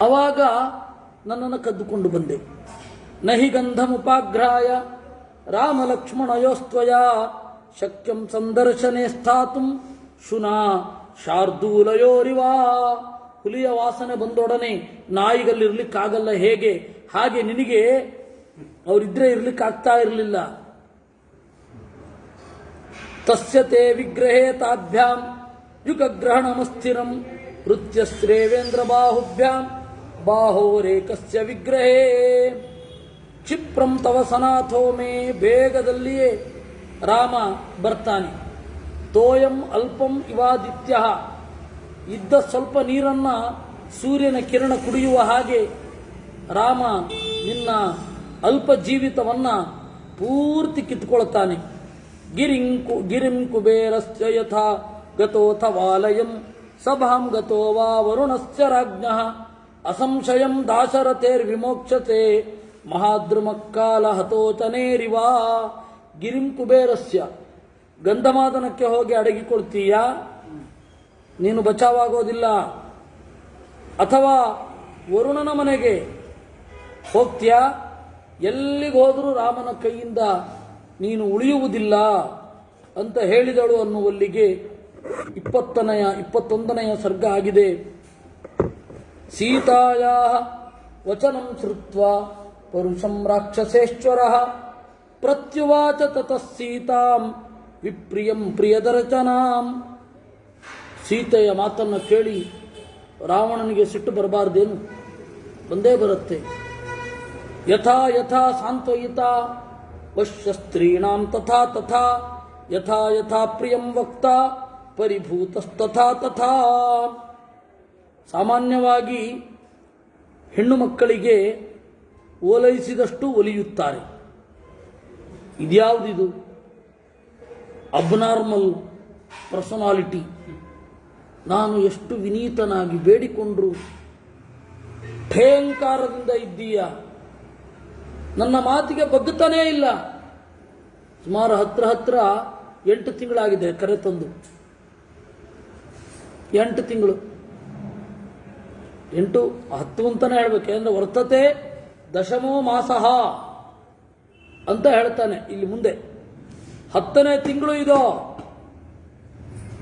ಅವಾಗ ನನ್ನನ್ನು ಕದ್ದುಕೊಂಡು ಬಂದೆ. ನಹಿ ಗಂಧಮುಪಾಘ್ರಾಯ ರಾಮ ಲಕ್ಷ್ಮಣಯೋಸ್ತ್ವಯ ಶಕ್ಯಂ ಸಂದರ್ಶನೆ ಸ್ಥಾತುಂ ಶುನಾ ಶಾರ್ದೂಲಯೋರಿವಾ. ಹುಲಿಯ ವಾಸನೆ ಬಂದೊಡನೆ ನಾಯಿಗಲ್ಲಿರ್ಲಿಕ್ಕಾಗಲ್ಲ ಹೇಗೆ, ಹಾಗೆ ನಿನಗೆ ಅವರಿದ್ರೆ ಇರ್ಲಿಕ್ಕಾಗ್ತಾ ಇರಲಿಲ್ಲ. ತಸ್ಯತೆ ವಿಗ್ರಹೇ ತಾಭ್ಯಾಂ ಯುಗಗ್ರಹಣಮಸ್ಥಿರಂ ವೃತ್ಯಶ್ರೇವೇಂದ್ರ ಬಾಹುಭ್ಯಾಂ ಬಾಹೋರೇಕಸ್ಯ ವಿಗ್ರಹೇ ಕ್ಷಿಪ್ರಂ ತವ ಸನಾಥೋ ಮೇ. ಬೇಗದಲ್ಲಿಯೇ ರಾಮ ಬರ್ತಾನೆ. ತೋಯಂ ಅಲ್ಪಂ ಇವಾದಿತ್ಯ, ಇದ್ದ ಸ್ವಲ್ಪ ನೀರನ್ನ ಸೂರ್ಯನ ಕಿರಣ ಕುಡಿಯುವ ಹಾಗೆ ರಾಮ ನಿನ್ನ ಅಲ್ಪ ಜೀವಿತವನ್ನ ಪೂರ್ತಿ ಕಿತ್ಕೊಳ್ತಾನೆ. ಗಿರಿಂ ಕುಬೇರಸ್ಯ ಯಥಾ ಗತೋಥ ವಾಲಯಂ ಸಭಾಂ ಗತೋ ವಾ ವರುಣಸ್ಯ ರಾಜ್ಞಃ ಅಸಂಶಯಂ ದಾಶರಥೇರ್ವಿಮೋಕ್ಷತೆ ಮಹಾದ್ರುಮಕ್ಕಾಲ ಹತೋಚನೇರಿವಾ. ಗಿರಿಂ ಕುಬೇರಸ್ಯ, ಗಂಧಮಾದನಕ್ಕೆ ಹೋಗಿ ಅಡಗಿಕೊಳ್ತೀಯಾ, ನೀನು ಬಚಾವಾಗೋದಿಲ್ಲ. ಅಥವಾ ವರುಣನ ಮನೆಗೆ ಹೋಗ್ತೀಯಾ, ಎಲ್ಲಿಗೆ ಹೋದರೂ ರಾಮನ ಕೈಯಿಂದ ನೀನು ಉಳಿಯುವುದಿಲ್ಲ ಅಂತ ಹೇಳಿದಳು ಅನ್ನುವಲ್ಲಿಗೆ 21ನೆಯ ಸರ್ಗ ಆಗಿದೆ. ಸೀತಾಯಾ ವಚನಂ ಶ್ರುತ್ವಾ ಪರುಷಂ ರಾಕ್ಷಸೇಶ್ವರಃ ಪ್ರತ್ಯುವಾಚ ತತಃ ಸೀತಾಂ ವಿಪ್ರಿಯಂ ಪ್ರಿಯದರ್ಶನಾಂ. ಸೀತೆಯ ಮಾತನ್ನು ಕೇಳಿ ರಾವಣನಿಗೆ ಸಿಟ್ಟು ಬರಬಾರ್ದೇನು? ಬಂದೇ ಬರುತ್ತೆ. ಯಥಾ ಯಥಾ ಸಾಂತ್ವಯಿತ ವಶ್ಯ ಸ್ತ್ರೀಣಾಂ ತಥಾ ತಥಾ ಯಥಾ ಯಥಾ ಪ್ರಿಯಂ ವಕ್ತ ಪರಿಭೂತಸ್ತಥಾ ತಥಾ. ಸಾಮಾನ್ಯವಾಗಿ ಹೆಣ್ಣು ಮಕ್ಕಳಿಗೆ ಓಲೈಸಿದಷ್ಟು ಒಲಿಯುತ್ತಾರೆ. ಇದ್ಯಾವುದಿದು? Abnormal personality. ನಾನು ಎಷ್ಟು ವಿನೀತನಾಗಿ ಬೇಡಿಕೊಂಡ್ರು ಠೇಂಕಾರದಿಂದ ಇದ್ದೀಯ, ನನ್ನ ಮಾತಿಗೆ ಬಗ್ಗುತ್ತಾನೇ ಇಲ್ಲ. ಸುಮಾರು ಹತ್ರ 8 ತಿಂಗಳಾಗಿದೆ ಕರೆತಂದು. 8 ತಿಂಗಳು, 8 10 ಅಂತಾನೆ ಹೇಳ್ಬೇಕು. ಅಂದ್ರೆ ವರ್ತತೆ ದಶಮೋ ಮಾಸಃ ಅಂತ ಹೇಳ್ತಾನೆ ಇಲ್ಲಿ ಮುಂದೆ. 10ನೇ ತಿಂಗಳು ಇದೋ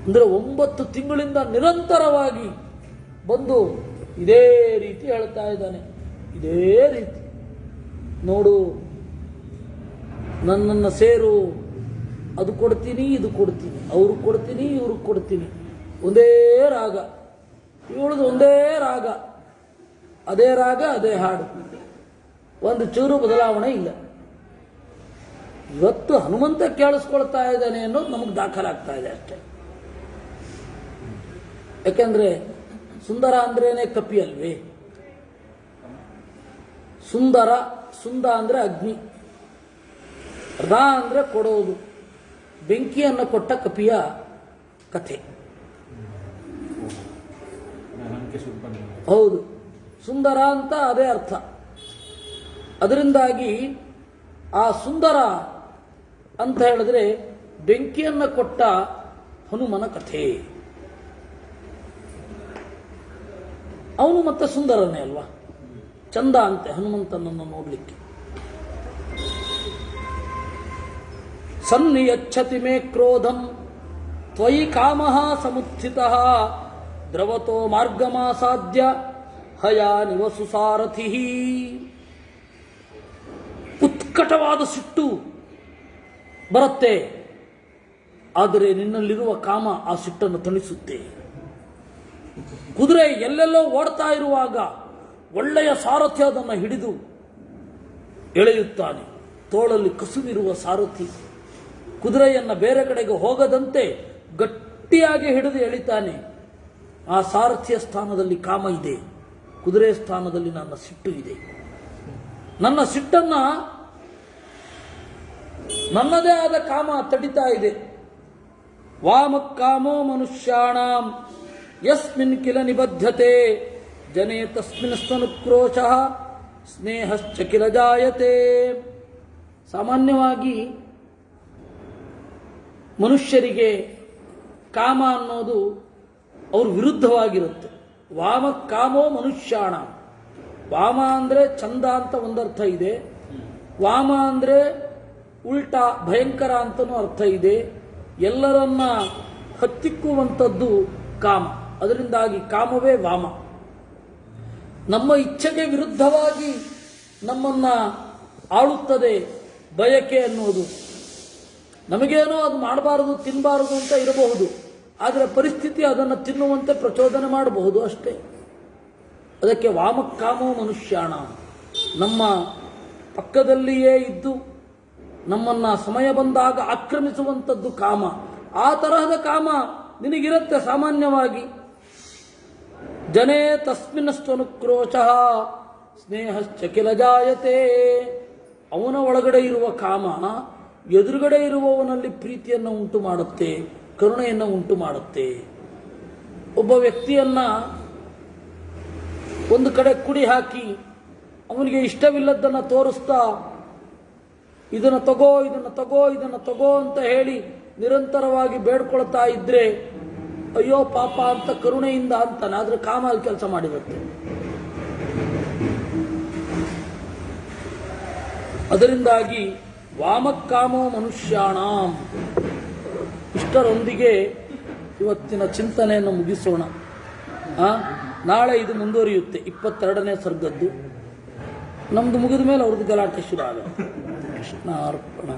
ಅಂದ್ರೆ 9 ತಿಂಗಳಿಂದ ನಿರಂತರವಾಗಿ ಬಂದು ಇದೇ ರೀತಿ ಹೇಳ್ತಾ ಇದ್ದಾನೆ. ಇದೇ ರೀತಿ ನೋಡು, ನನ್ನನ್ನು ಸೇರು, ಅದು ಕೊಡ್ತೀನಿ ಇದು ಕೊಡ್ತೀನಿ, ಅವ್ರಿಗೆ ಕೊಡ್ತೀನಿ ಇವ್ರಿಗೆ ಕೊಡ್ತೀನಿ. ಒಂದೇ ರಾಗ, ಇವಳದು ಒಂದೇ ರಾಗ, ಅದೇ ರಾಗ ಅದೇ ಹಾಡು, ಒಂದು ಚೂರು ಬದಲಾವಣೆ ಇಲ್ಲ. ಇವತ್ತು ಹನುಮಂತ ಕೇಳಿಸ್ಕೊಳ್ತಾ ಇದ್ದಾನೆ ಅನ್ನೋದು ನಮಗೆ ದಾಖಲಾಗ್ತಾ ಇದೆ ಅಷ್ಟೇ. ಯಾಕೆಂದ್ರೆ ಸುಂದರ ಅಂದ್ರೇನೆ ಕಪಿ ಅಲ್ವೇ? ಸುಂದರ, ಸುಂದ ಅಂದ್ರೆ ಅಗ್ನಿ, ರಾ ಅಂದ್ರೆ ಕೊಡೋದು, ಬೆಂಕಿಯನ್ನು ಕೊಟ್ಟ ಕಪಿಯ ಕಥೆ. ಹೌದು, ಸುಂದರ ಅಂತ ಅದೇ ಅರ್ಥ. ಅದರಿಂದಾಗಿ ಆ ಸುಂದರ ಅಂತ ಹೇಳಿದ್ರೆ ಬೆಂಕಿಯನ್ನು ಕೊಟ್ಟ ಹನುಮನ ಕಥೆ. ಅವನು ಮತ್ತೆ ಸುಂದರನೇ ಅಲ್ವಾ? ಚಂದ ಅಂತೆ ಹನುಮಂತನನ್ನು ನೋಡ್ಲಿಕ್ಕೆ. ಸನ್ನಿಯಚ್ಛತಿ ಮೇ ಕ್ರೋಧಂ ತ್ವಯಿ ಕಾಮಃ ಸಮುತ್ಥಿತಃ ದ್ರವತೋ ಮಾರ್ಗಮಾಸಾದ್ಯ ಹಯಾ ನಿವಸು ಸಾರಥಿ. ಉತ್ಕಟವಾದ ಸಿಟ್ಟು ಬರುತ್ತೆ, ಆದರೆ ನಿನ್ನಲ್ಲಿರುವ ಕಾಮ ಆ ಸಿಟ್ಟನ್ನು ತಣಿಸುತ್ತೆ. ಕುದುರೆ ಎಲ್ಲೆಲ್ಲೋ ಓಡ್ತಾ ಇರುವಾಗ ಒಳ್ಳೆಯ ಸಾರಥಿ ಅದನ್ನು ಹಿಡಿದು ಎಳೆಯುತ್ತಾನೆ. ತೋಳಲ್ಲಿ ಕಸುವಿರುವ ಸಾರಥಿ ಕುದುರೆಯನ್ನು ಬೇರೆ ಕಡೆಗೆ ಹೋಗದಂತೆ ಗಟ್ಟಿಯಾಗಿ ಹಿಡಿದು ಎಳಿತಾನೆ. ಆ ಸಾರಥಿಯ ಸ್ಥಾನದಲ್ಲಿ ಕಾಮ ಇದೆ, ಕುದುರೆ ಸ್ಥಾನದಲ್ಲಿ ನನ್ನ ಸಿಟ್ಟು ಇದೆ. ನನ್ನ ಸಿಟ್ಟನ್ನ ನನ್ನದೇ ಆದ ಕಾಮ ತಡಿತಾ ಇದೆ. ವಾಮ ಕಾಮೋ ಮನುಷ್ಯಾಣಾಂ ಯಸ್ಮಿನ್ ಕಿಲ ನಿಬದ್ಧತೆ ಜನೇ ತಸ್ಮಿನ್ ಸ್ತನುಕ್ರೋಶಃ ಸ್ನೇಹಶ್ಚ ಕಿಲ ಜಾಯತೆ. ಸಾಮಾನ್ಯವಾಗಿ ಮನುಷ್ಯರಿಗೆ ಕಾಮ ಅನ್ನೋದು ಅವ್ರ ವಿರುದ್ಧವಾಗಿರುತ್ತೆ. ವಾಮ ಕಾಮೋ ಮನುಷ್ಯಾಣ. ವಾಮ ಅಂದ್ರೆ ಚಂದ ಅಂತ ಒಂದರ್ಥ ಇದೆ, ವಾಮ ಅಂದ್ರೆ ಉಲ್ಟಾ ಭಯಂಕರ ಅಂತನೂ ಅರ್ಥ ಇದೆ. ಎಲ್ಲರನ್ನ ಹತ್ತಿಕ್ಕುವಂಥದ್ದು ಕಾಮ. ಅದರಿಂದಾಗಿ ಕಾಮವೇ ವಾಮ. ನಮ್ಮ ಇಚ್ಛೆಗೆ ವಿರುದ್ಧವಾಗಿ ನಮ್ಮನ್ನ ಆಳುತ್ತದೆ ಬಯಕೆ ಅನ್ನೋದು. ನಮಗೇನೋ ಅದು ಮಾಡಬಾರದು ತಿನ್ನಬಾರದು ಅಂತ ಇರಬಹುದು, ಆದರೆ ಪರಿಸ್ಥಿತಿ ಅದನ್ನು ತಿನ್ನುವಂತೆ ಪ್ರಚೋದನೆ ಮಾಡಬಹುದು ಅಷ್ಟೇ. ಅದಕ್ಕೆ ವಾಮಕಾಮೋ ಮನುಷ್ಯಾಣ. ನಮ್ಮ ಪಕ್ಕದಲ್ಲಿಯೇ ಇದ್ದು ನಮ್ಮನ್ನ ಸಮಯ ಬಂದಾಗ ಆಕ್ರಮಿಸುವಂಥದ್ದು ಕಾಮ. ಆ ತರಹದ ಕಾಮ ನಿನಗಿರುತ್ತೆ ಸಾಮಾನ್ಯವಾಗಿ. ಜನೇ ತಸ್ಮಿನ್ನಸ್ತನುಕ್ರೋಶ ಸ್ನೇಹಶ್ಚ ಕಿಲ ಜಾಯತೆ. ಅವನ ಒಳಗಡೆ ಇರುವ ಕಾಮ ಎದುರುಗಡೆ ಇರುವವನಲ್ಲಿ ಪ್ರೀತಿಯನ್ನು ಉಂಟು ಮಾಡುತ್ತೆ, ಕರುಣೆಯನ್ನು ಉಂಟು ಮಾಡುತ್ತೆ. ಒಬ್ಬ ವ್ಯಕ್ತಿಯನ್ನ ಒಂದು ಕಡೆ ಕುಡಿ ಹಾಕಿ ಅವನಿಗೆ ಇಷ್ಟವಿಲ್ಲದ್ದನ್ನು ತೋರಿಸ್ತಾ ಇದನ್ನು ತಗೋ ಇದನ್ನು ತಗೋ ಇದನ್ನು ತಗೋ ಅಂತ ಹೇಳಿ ನಿರಂತರವಾಗಿ ಬೇಡ್ಕೊಳ್ತಾ ಇದ್ರೆ ಅಯ್ಯೋ ಪಾಪ ಅಂತ ಕರುಣೆಯಿಂದ ಅಂತಾನೆ, ಆದ್ರೆ ಕಾಮ ಅಲ್ಲಿ ಕೆಲಸ ಮಾಡಿರುತ್ತೆ. ಅದರಿಂದಾಗಿ ವಾಮಕಾಮೋ ಮನುಷ್ಯಾಣಾಂ. ಇಷ್ಟರೊಂದಿಗೆ ಇವತ್ತಿನ ಚಿಂತನೆಯನ್ನು ಮುಗಿಸೋಣ. ನಾಳೆ ಇದು ಮುಂದುವರಿಯುತ್ತೆ. 22ನೇ ಸರ್ಗದ್ದು ನಮ್ದು ಮುಗಿದ ಮೇಲೆ ಅವ್ರದ್ದು ಗಲಾಟೆ ಶುರು ಆಗುತ್ತೆ. ಕೃಷ್ಣ ಅರ್ಪಣ.